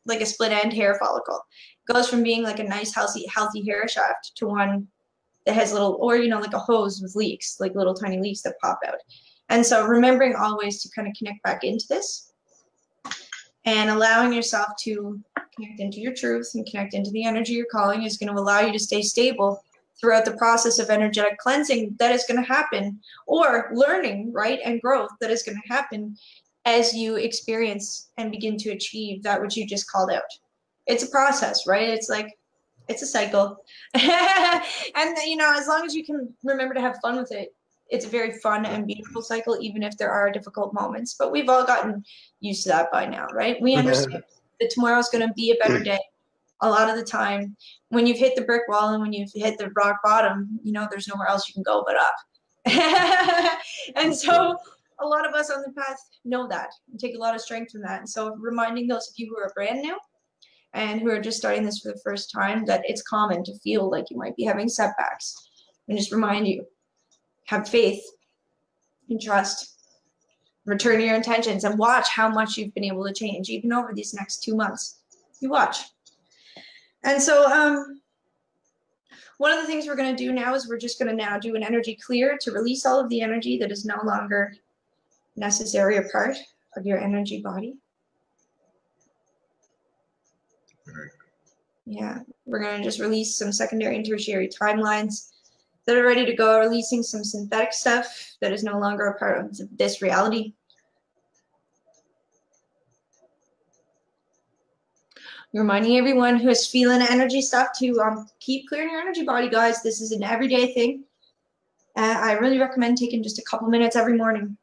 like a split end hair follicle. It goes from being like a nice healthy hair shaft to one that has little, or like a hose with leaks, like little tiny leaks that pop out. And so remembering always to kind of connect back into this and allowing yourself to connect into your truth and connect into the energy you're calling is going to allow you to stay stable throughout the process of energetic cleansing that is going to happen, or learning, right, and growth that is going to happen as you experience and begin to achieve that which you just called out. It's a process, right? It's a cycle. And as long as you can remember to have fun with it, it's a very fun and beautiful cycle, even if there are difficult moments. But we've all gotten used to that by now, right? We understand that tomorrow is going to be a better day. A lot of the time, when you've hit the brick wall and when you've hit the rock bottom, there's nowhere else you can go but up. And so a lot of us on the path know that and take a lot of strength from that. And so reminding those of you who are brand new and who are just starting this for the first time, that it's common to feel like you might be having setbacks. And just remind you, have faith and trust. Return your intentions and watch how much you've been able to change, even over these next 2 months. You watch. And so one of the things we're going to do now is we're just going to now do an energy clear to release all of the energy that is no longer necessary or part of your energy body. Yeah, we're going to just release some secondary and tertiary timelines that are ready to go, releasing some synthetic stuff that is no longer a part of this reality. Reminding everyone who is feeling energy stuff to keep clearing your energy body, guys. This is an everyday thing. I really recommend taking just a couple minutes every morning.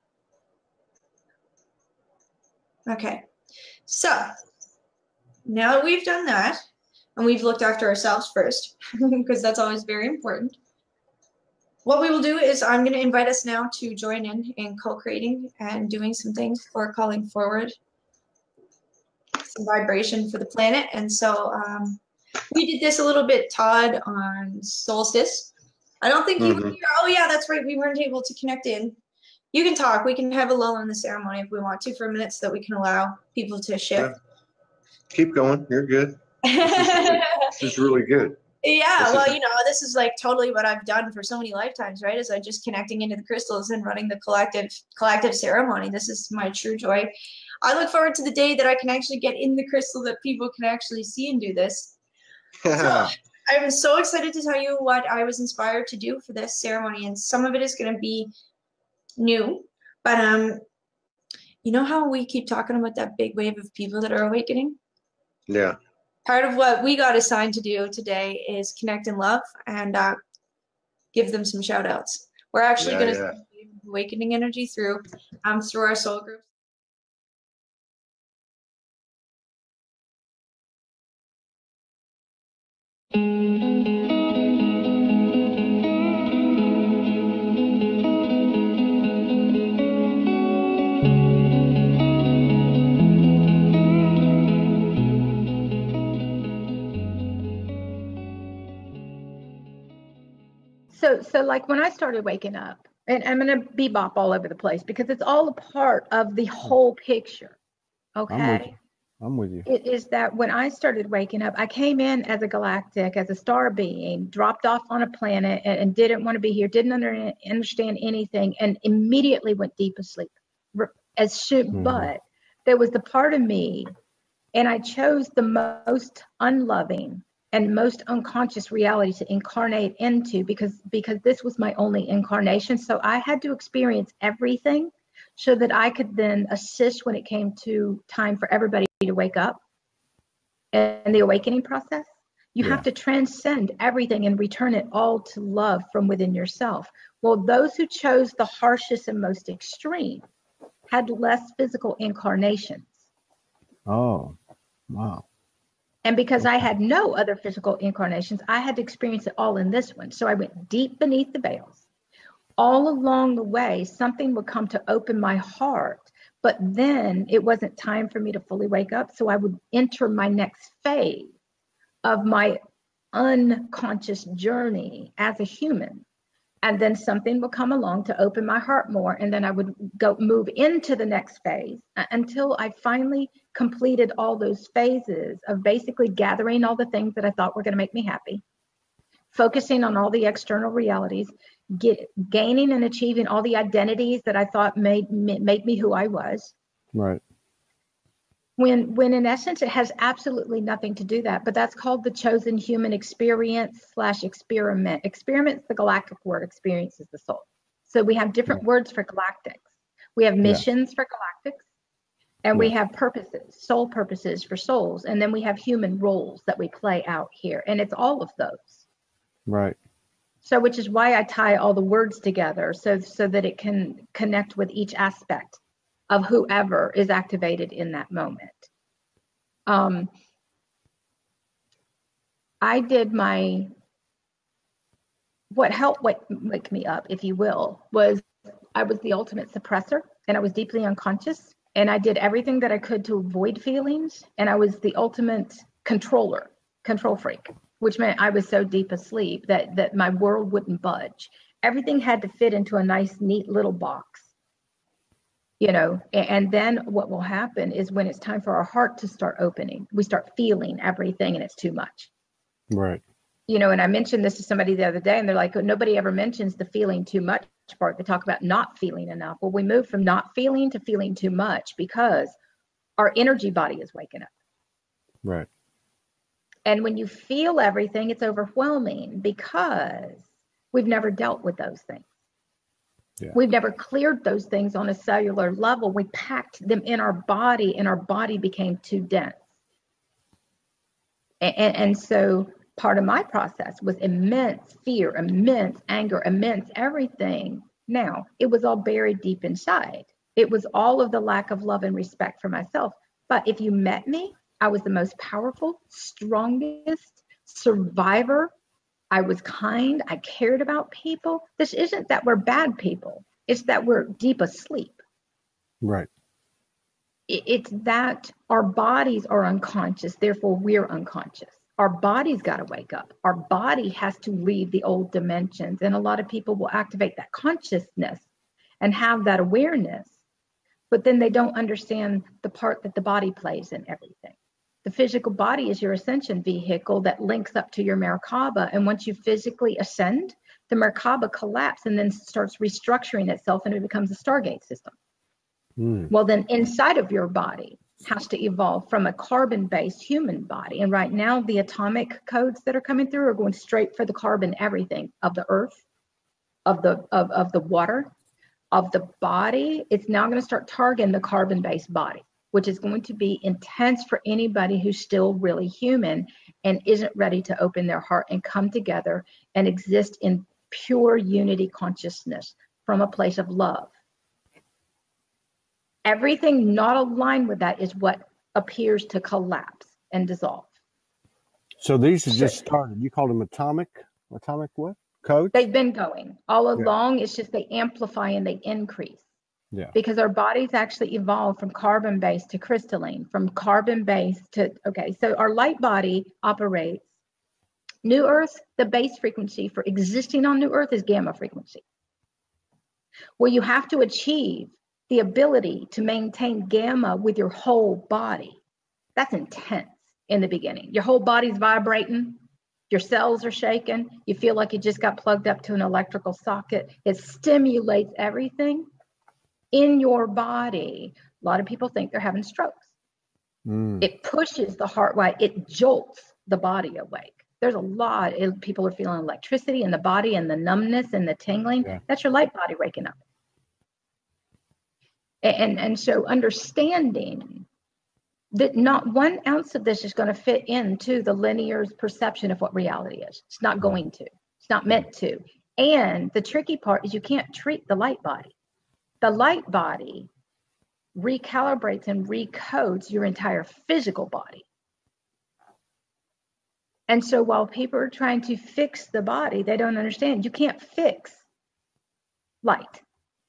Okay, so now that we've done that, and we've looked after ourselves first, because that's always very important, what we will do is I'm going to invite us now to join in co-creating and doing some things for calling forward some vibration for the planet. And so we did this a little bit, Todd, on solstice. I don't think you were here. Oh yeah, that's right. We weren't able to connect in. You can talk. We can have a lull in the ceremony if we want to for a minute so that we can allow people to shift. Yeah. Keep going. You're good. This is really good. Yeah, well, this is like totally what I've done for so many lifetimes, right? Is I just connecting into the crystals and running the collective ceremony. This is my true joy. I look forward to the day that I can actually get in the crystal that people can actually see and do this. So I'm so excited to tell you what I was inspired to do for this ceremony, and some of it is going to be new, but you know how we keep talking about that big wave of people that are awakening? Yeah. Part of what we got assigned to do today is connect in love and give them some shout outs. We're actually going to send awakening energy through our soul groups. So like when I started waking up, and I'm going to bebop all over the place because it's all a part of the whole picture. Okay. I'm with you. It is that when I started waking up, I came in as a galactic, as a star being, dropped off on a planet and didn't want to be here, didn't understand anything, and immediately went deep asleep. But there was the part of me, and I chose the most unloving and most unconscious reality to incarnate into because this was my only incarnation. So I had to experience everything so that I could then assist when it came to time for everybody to wake up and the awakening process. You have to transcend everything and return it all to love from within yourself. Well, those who chose the harshest and most extreme had less physical incarnations. Oh, wow. And because I had no other physical incarnations, I had to experience it all in this one. So I went deep beneath the veils. All along the way, something would come to open my heart, but then it wasn't time for me to fully wake up. So I would enter my next phase of my unconscious journey as a human, And then something will come along to open my heart more. And then I would move into the next phase until I finally completed all those phases of basically gathering all the things that I thought were going to make me happy, focusing on all the external realities, gaining and achieving all the identities that I thought made me who I was. Right. When in essence, it has absolutely nothing to do that, but that's called the chosen human experience/experiment. Experiment's the galactic word, experience is the soul. So we have different words for galactics. We have missions for galactics, and we have purposes, soul purposes for souls. And then we have human roles that we play out here. And it's all of those. Right. So which is why I tie all the words together so that it can connect with each aspect of whoever is activated in that moment. I did what helped wake me up, if you will, was I was the ultimate suppressor, and I was deeply unconscious, and I did everything that I could to avoid feelings, and I was the ultimate control freak, which meant I was so deep asleep that my world wouldn't budge. Everything had to fit into a nice, neat little box. And then what will happen is when it's time for our heart to start opening, we start feeling everything and it's too much. Right. And I mentioned this to somebody the other day and they're like, oh, nobody ever mentions the feeling too much part. They talk about not feeling enough. Well, we move from not feeling to feeling too much because our energy body is waking up. Right. And when you feel everything, it's overwhelming because we've never dealt with those things. Yeah. We've never cleared those things on a cellular level. We packed them in our body and our body became too dense. And so part of my process was immense fear, immense anger, immense everything. Now, it was all buried deep inside. It was all of the lack of love and respect for myself. But if you met me, I was the most powerful, strongest survivor. I was kind. I cared about people. This isn't that we're bad people. It's that we're deep asleep. Right. It's that our bodies are unconscious. Therefore, we're unconscious. Our body's got to wake up. Our body has to leave the old dimensions. And a lot of people will activate that consciousness and have that awareness. But then they don't understand the part that the body plays in everything. The physical body is your ascension vehicle that links up to your Merkaba. And once you physically ascend, the Merkaba collapses and then starts restructuring itself and it becomes a Stargate system. Well, then inside of your body has to evolve from a carbon-based human body. And right now, the atomic codes that are coming through are going straight for the carbon everything of the earth, of the water, of the body. It's now going to start targeting the carbon-based body, which is going to be intense for anybody who's still really human and isn't ready to open their heart and come together and exist in pure unity consciousness from a place of love. Everything not aligned with that is what appears to collapse and dissolve. So these are just started. You called them atomic what? Codes? They've been going all along. It's just they amplify and they increase. Yeah. Because our bodies actually evolved from carbon-based to crystalline, from carbon-based to, so our light body operates. New Earth, the base frequency for existing on New Earth is gamma frequency. Well, you have to achieve the ability to maintain gamma with your whole body. That's intense in the beginning. Your whole body's vibrating. Your cells are shaking. You feel like you just got plugged up to an electrical socket. It stimulates everything in your body. A lot of people think they're having strokes. It pushes the heart rate. It jolts the body awake. There's a lot of people are feeling electricity in the body and the numbness and the tingling. Yeah. That's your light body waking up. And so understanding that not 1 ounce of this is going to fit into the linear perception of what reality is. It's not going to. It's not meant to. And the tricky part is you can't treat the light body. The light body recalibrates and recodes your entire physical body. And so while people are trying to fix the body, they don't understand. You can't fix light.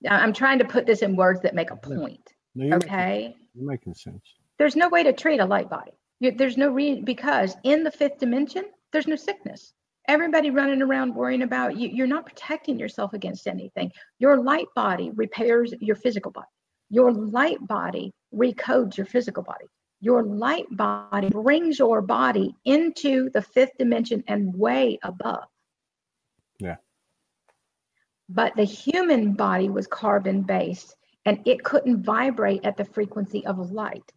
I'm trying to put this in words that make a point. No, you're making sense. There's no way to treat a light body. There's no reason, because in the 5th dimension, there's no sickness. Everybody running around worrying about you. You're not protecting yourself against anything. Your light body repairs your physical body. Your light body recodes your physical body. Your light body brings your body into the fifth dimension and way above. Yeah. But the human body was carbon based, and it couldn't vibrate at the frequency of light,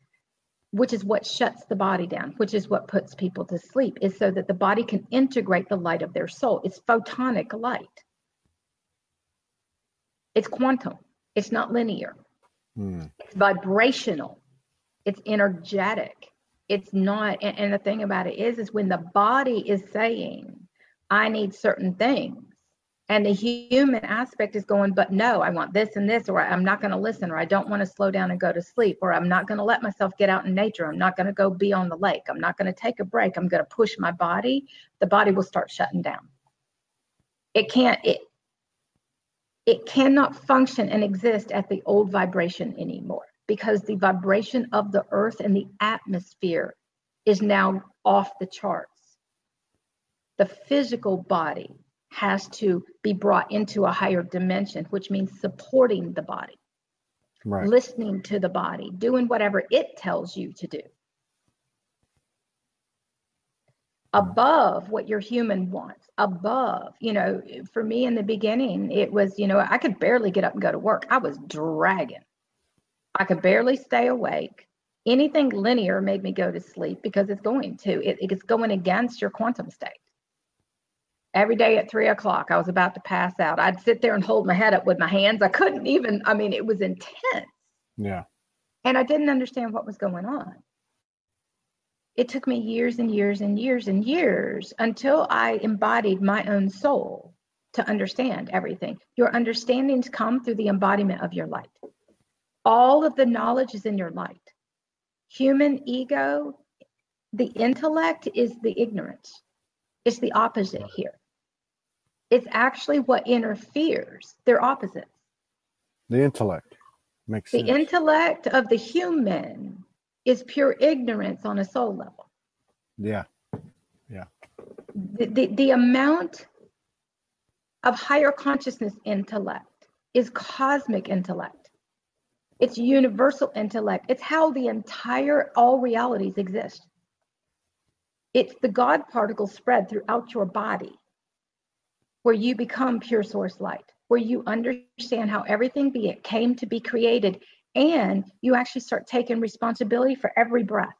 which is what shuts the body down, which is what puts people to sleep, is so that the body can integrate the light of their soul. It's photonic light. It's quantum. It's not linear. It's vibrational. It's energetic. It's not, and the thing about it is when the body is saying, I need certain things, and the human aspect is going, but no, I want this and this, or I'm not going to listen, or I don't want to slow down and go to sleep, or I'm not going to let myself get out in nature. I'm not going to go be on the lake. I'm not going to take a break. I'm going to push my body. The body will start shutting down. It cannot function and exist at the old vibration anymore, because the vibration of the earth and the atmosphere is now off the charts. The physical body has to be brought into a higher dimension, which means supporting the body, Right. listening to the body, doing whatever it tells you to do. Above what your human wants, above, for me in the beginning, it was, I could barely get up and go to work. I was dragging. I could barely stay awake. Anything linear made me go to sleep, because it's going to. It's going against your quantum state. Every day at 3 o'clock, I was about to pass out. I'd sit there and hold my head up with my hands. I couldn't even, it was intense. Yeah. And I didn't understand what was going on. It took me years and years and years and years until I embodied my own soul to understand everything. Your understandings come through the embodiment of your light. All of the knowledge is in your light. Human ego, the intellect, is the ignorance. It's the opposite here. It's actually what interferes. They're opposites. The intellect makes sense. The intellect of the human is pure ignorance on a soul level. Yeah. Yeah. The amount of higher consciousness intellect is cosmic intellect. It's universal intellect. It's how the entire all realities exist. It's the God particles spread throughout your body, where you become pure source light, where you understand how everything came to be created, and you actually start taking responsibility for every breath.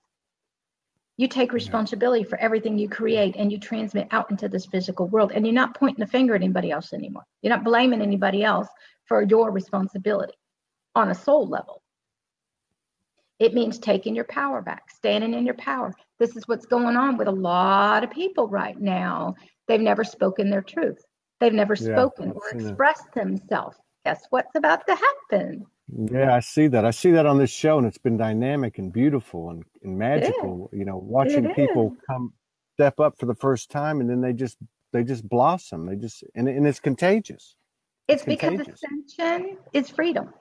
You take responsibility for everything you create, and you transmit out into this physical world, and you're not pointing the finger at anybody else anymore. You're not blaming anybody else for your responsibility on a soul level. It means taking your power back, standing in your power. This is what's going on with a lot of people right now. They've never spoken their truth. They've never spoken or expressed themselves. Guess what's about to happen? Yeah, I see that. I see that on this show, and it's been dynamic and beautiful and magical. Watching people step up for the first time, and then they just blossom. And it's contagious. It's because ascension is freedom.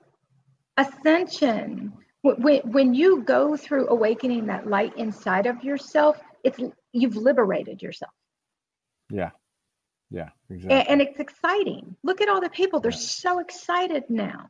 Ascension. When you go through awakening that light inside of yourself, you've liberated yourself. Yeah. Yeah, exactly. And it's exciting. Look at all the people. They're so excited now.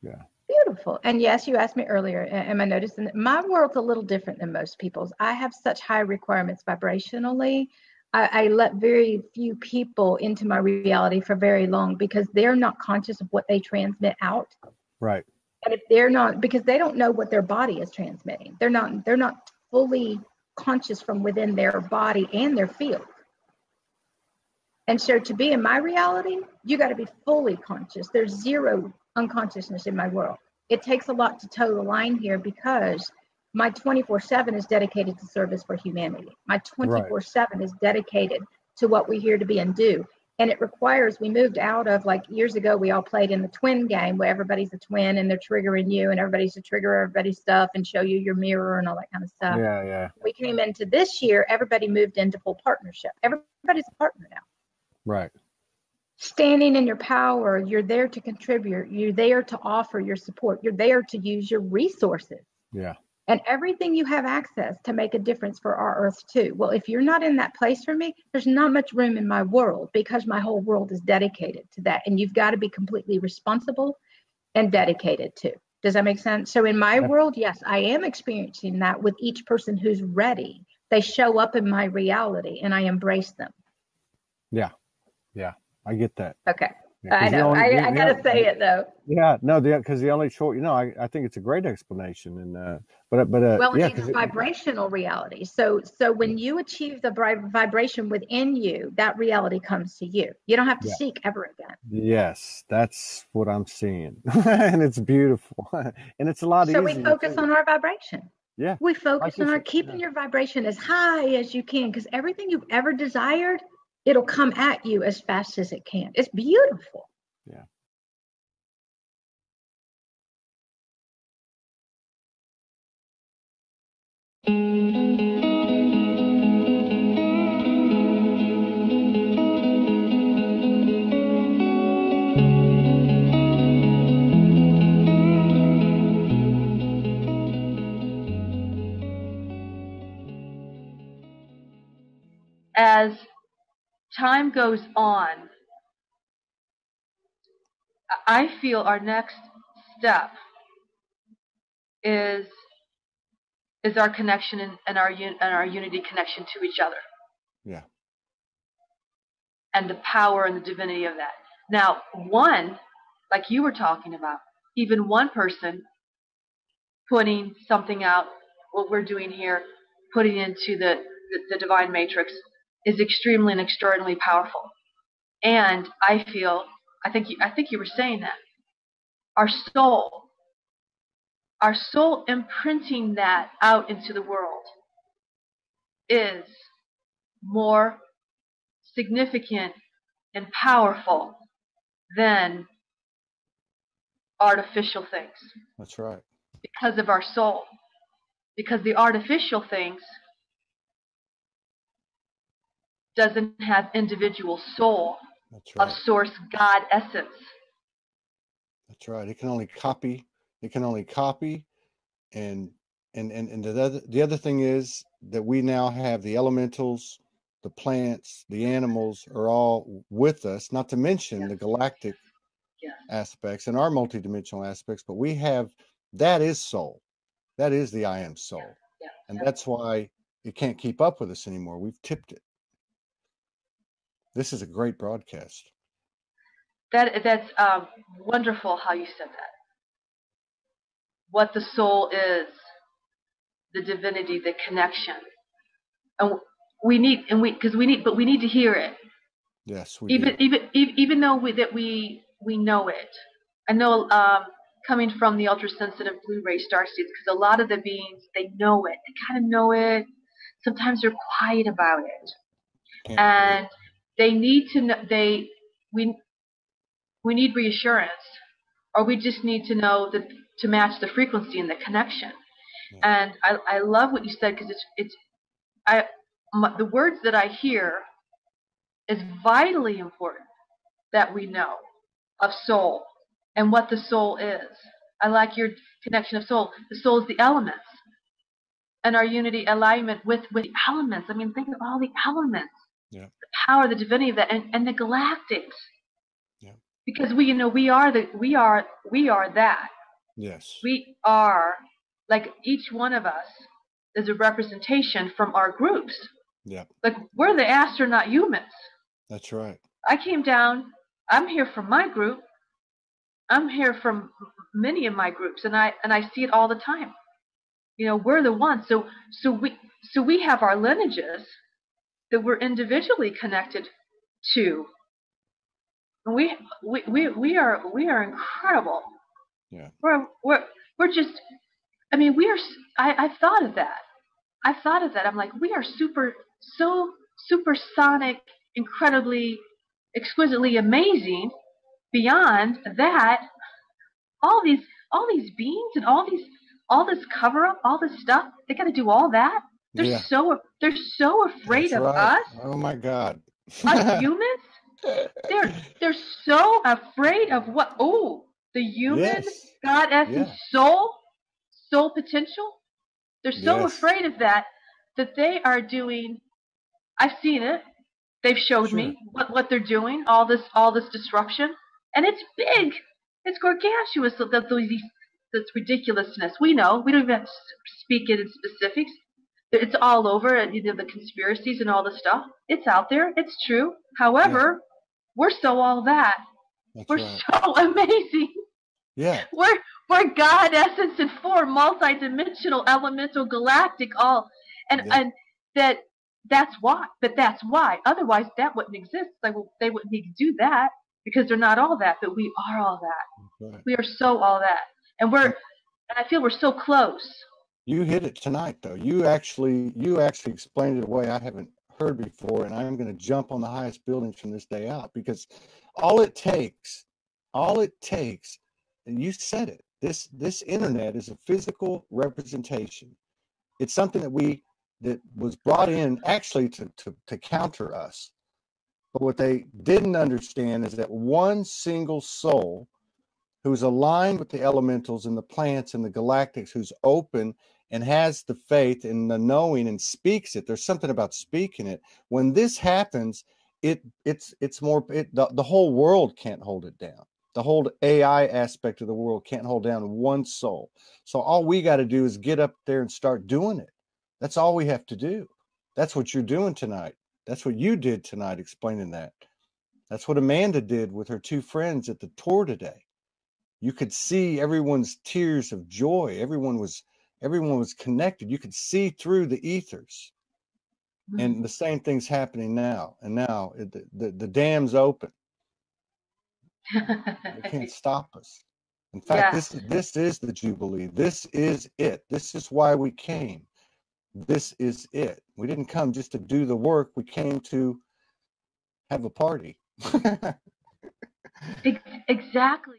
Yeah. Beautiful. And yes, you asked me earlier, am I noticing that my world's a little different than most people's? I have such high requirements vibrationally. I let very few people into my reality for very long, because they're not conscious of what they transmit out. Right. And if they're not, because they don't know what their body is transmitting. They're not fully conscious from within their body and their field. And so to be in my reality, you got to be fully conscious. There's zero unconsciousness in my world. It takes a lot to toe the line here, because my 24/7 is dedicated to service for humanity. My 24/7 is dedicated to what we're here to be and do. And it requires, we moved out of, like years ago, we all played in the twin game where everybody's a twin and they're triggering you, and everybody's to trigger everybody's stuff and show you your mirror and all that kind of stuff. Yeah, yeah. We came into this year, everybody moved into full partnership. Everybody's a partner now. Right. Standing in your power, you're there to contribute. You're there to offer your support. You're there to use your resources. Yeah. and everything you have access to make a difference for our earth too. Well, if you're not in that place for me, there's not much room in my world, because my whole world is dedicated to that. And you've got to be completely responsible and dedicated to. Does that make sense? So in my world, yes, I am experiencing that with each person who's ready. They show up in my reality and I embrace them. Yeah. Yeah. I get that. Okay. Yeah, I know. I got to say it though. Yeah, no, because the only choice, I think it's a great explanation, and Well, yeah, it's a vibrational reality. So when you achieve the vibration within you, that reality comes to you. You don't have to seek ever again. Yes, that's what I'm seeing, and it's beautiful, and it's a lot easier. So we focus on our vibration. Yeah, we focus on keeping your vibration as high as you can, because everything you've ever desired, it'll come at you as fast as it can. It's beautiful. Yeah. As time goes on, I feel our next step is our connection and our unity connection to each other. Yeah. And the power and the divinity of that. Now, one, like you were talking about, even one person putting something out, what we're doing here, putting into the divine matrix, is extremely and extraordinarily powerful. And I feel, I think you were saying that, our soul imprinting that out into the world is more significant and powerful than artificial things. That's right. Because of our soul. Because the artificial things doesn't have individual soul. That's right. Of source God essence. That's right. It can only copy. And the other thing is that we now have the elementals, the plants, the animals are all with us, not to mention the galactic aspects and our multidimensional aspects, but we have, that is soul. That is the I am soul. And that's why it can't keep up with us anymore. We've tipped it. This is a great broadcast. That's wonderful how you said that. What the soul is, the divinity, the connection, and we need to hear it. Yes, even though we know it. I know, coming from the ultra-sensitive blue-ray starseeds, because a lot of the beings, they know it. They kind of know it. Sometimes they're quiet about it, and they need to know. We need reassurance, or we just need to know that to match the frequency and the connection. And I love what you said, because the words that I hear is vitally important that we know of soul and what the soul is. I like your connection of soul. The soul is the elements, and our unity alignment with the elements. I mean, think of all the elements. Yeah. The power, the divinity of that, and the galactics. Yeah. Because we are that. Yes. We are, like, each one of us is a representation from our groups. Yeah. Like, we're the astronaut humans. That's right. I came down. I'm here from my group. I'm here from many of my groups, and I see it all the time. We're the ones. So we have our lineages that we're individually connected to. And we are incredible. Yeah. We're just. I mean, I've thought of that. I'm like, we are supersonic, incredibly, exquisitely amazing. Beyond that, all these beings and all this cover up, all this stuff, they got to do all that. They're so afraid of us. Oh my God. Us humans. They're so afraid of what? Oh, the human God essence soul potential. They're so Yes. afraid of that they are doing. I've seen it. They've showed Sure. me what they're doing. All this disruption, and it's big. It's gargantuous. This ridiculousness. We know. We don't even have to speak it in specifics. It's all over. The conspiracies and all the stuff. It's out there. It's true. However, we're so all that. That's We're right. so amazing. Yeah. We're God, essence, and form, multidimensional, elemental, galactic, all, and that's why. But that's why. Otherwise, that wouldn't exist. Like, well, they wouldn't need to do that because they're not all that. But we are all that. Right. We are so all that, and I feel we're so close. You hit it tonight, though. You actually explained it a way I haven't heard before, and I'm going to jump on the highest buildings from this day out, because all it takes, and you said it. This internet is a physical representation. It's something that was brought in actually to counter us. But what they didn't understand is that one single soul who's aligned with the elementals and the plants and the galactics, who's open and has the faith and the knowing and speaks it. There's something about speaking it. When this happens, the whole world can't hold it down. The whole AI aspect of the world can't hold down one soul. So all we got to do is get up there and start doing it. That's all we have to do. That's what you're doing tonight. That's what you did tonight, explaining that. That's what Amanda did with her two friends at the tour today. You could see everyone's tears of joy. Everyone was connected. You could see through the ethers. Mm-hmm. And the same thing's happening now. And now the dam's open. They can't stop us. In fact, this is the Jubilee. This is it. This is why we came. This is it. We didn't come just to do the work. We came to have a party. Exactly.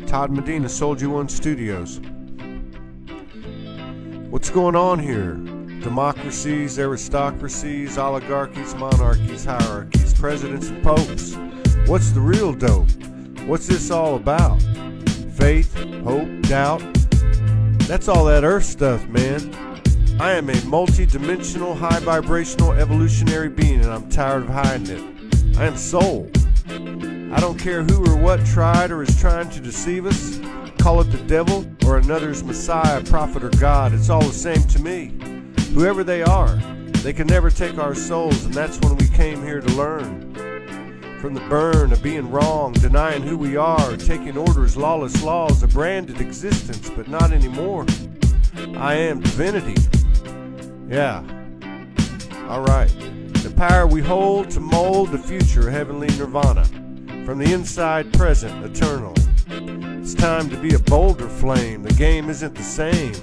Todd Medina, SoulogyOneStudios. What's going on here? Democracies, aristocracies, oligarchies, monarchies, hierarchies, presidents and popes. What's the real dope? What's this all about? Faith, hope, doubt? That's all that earth stuff, man. I am a multi-dimensional, high-vibrational, evolutionary being, and I'm tired of hiding it. I am soul. I don't care who or what tried or is trying to deceive us. Call it the devil or another's Messiah, prophet, or God. It's all the same to me. Whoever they are, they can never take our souls, and that's when we came here to learn. From the burn of being wrong, denying who we are, taking orders, lawless laws, a branded existence, but not anymore. I am divinity. Yeah. Alright. The power we hold to mold the future, heavenly nirvana. From the inside, present, eternal. It's time to be a bolder flame. The game isn't the same.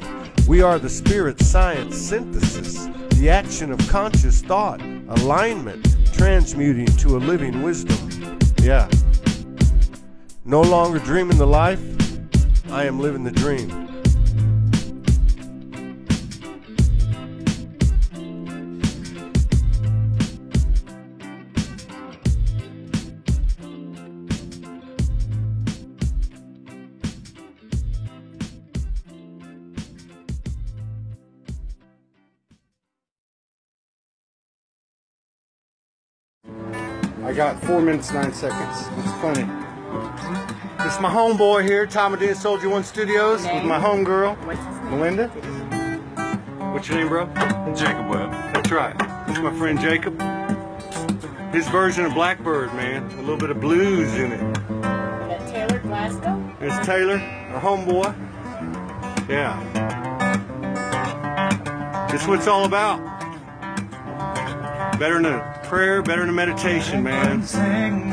We are the spirit science synthesis, the action of conscious thought, alignment, transmuting to a living wisdom. Yeah. No longer dreaming the life, I am living the dream. I got 4 minutes, 9 seconds. It's plenty. This is my homeboy here, Tom and SoulogyOneStudios, with my homegirl, Melinda. What's your name, bro? Jacob Webb. That's right. This is my friend Jacob. His version of Blackbird, man. A little bit of blues in it. That Taylor Glasgow? There's Taylor, our homeboy. Yeah. This is what it's all about. Better than a prayer, better than a meditation, man. Singing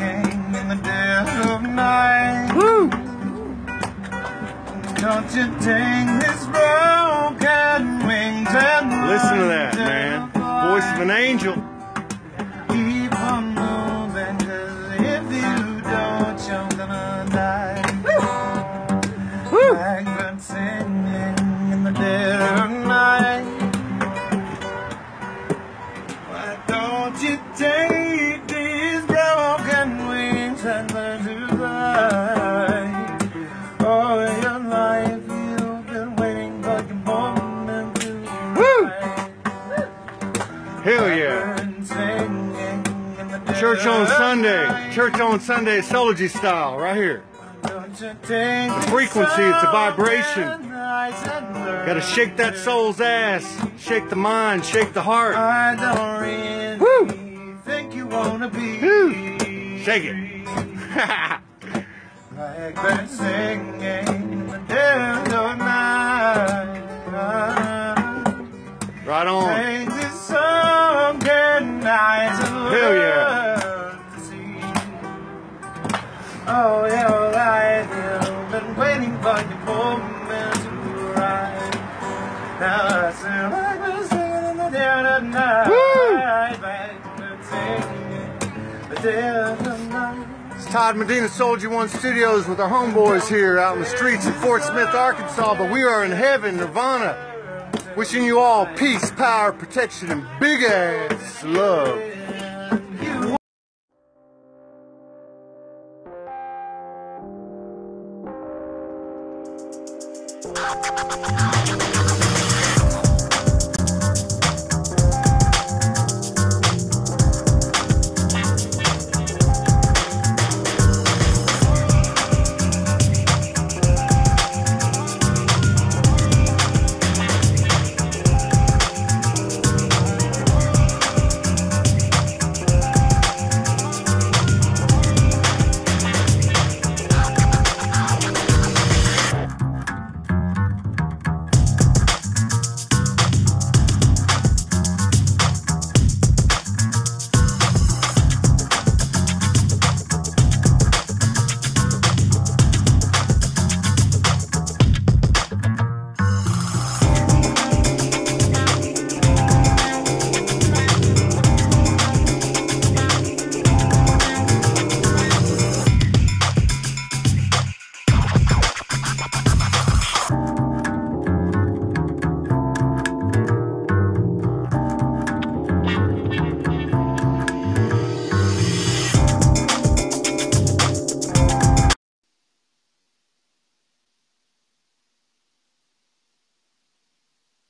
in the dead of night. Woo! Don't you take this broken wings and Listen to that, man. Voice of an angel. keep on moving, 'cause if you don't, you're gonna die. Woo! Blackbird singing in the dead of night. Why don't you take these broken wings and learn to fly? All your life you've been waiting for your moment to rise. Hell yeah. Church on Sunday. Church on Sunday, Soulogy style, right here. The frequency, it's a vibration. Gotta shake that soul's ass. Shake the mind, shake the heart. I don't really Woo! think you wanna be. Woo! Shake it. Blackbird singing in the dead of night. Right on. Take this sunken eyes and Hell yeah. learn to see. Oh, your life, you've been waiting for your moment to rise. Now I see blackbird singing in the dead of night. Blackbird singing in the dead of night. It's Todd Medina, SoulogyOneStudios, with our homeboys here out in the streets of Fort Smith, Arkansas. But we are in heaven, nirvana. Wishing you all peace, power, protection, and big ass love.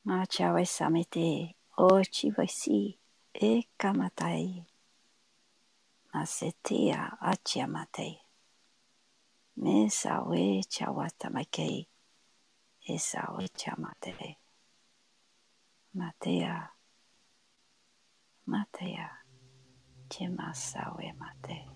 Machawe samete o chivasi e kamatai. Masetea achiamate. Mesawe chawatamake. Esawe chamate. Matea. Matea. Chemasawe mate.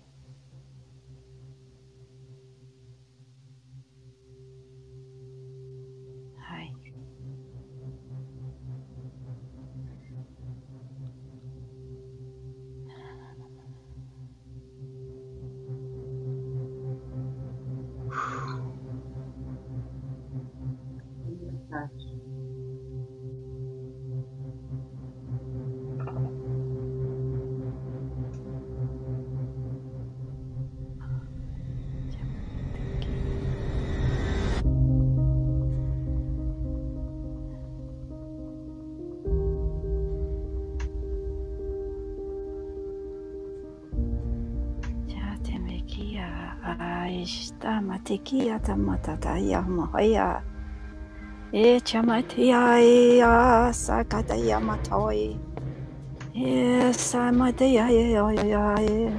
Ishta matikia tamatata ya mahaya. Chamatia ya sakata ya matoi. Samatia ya.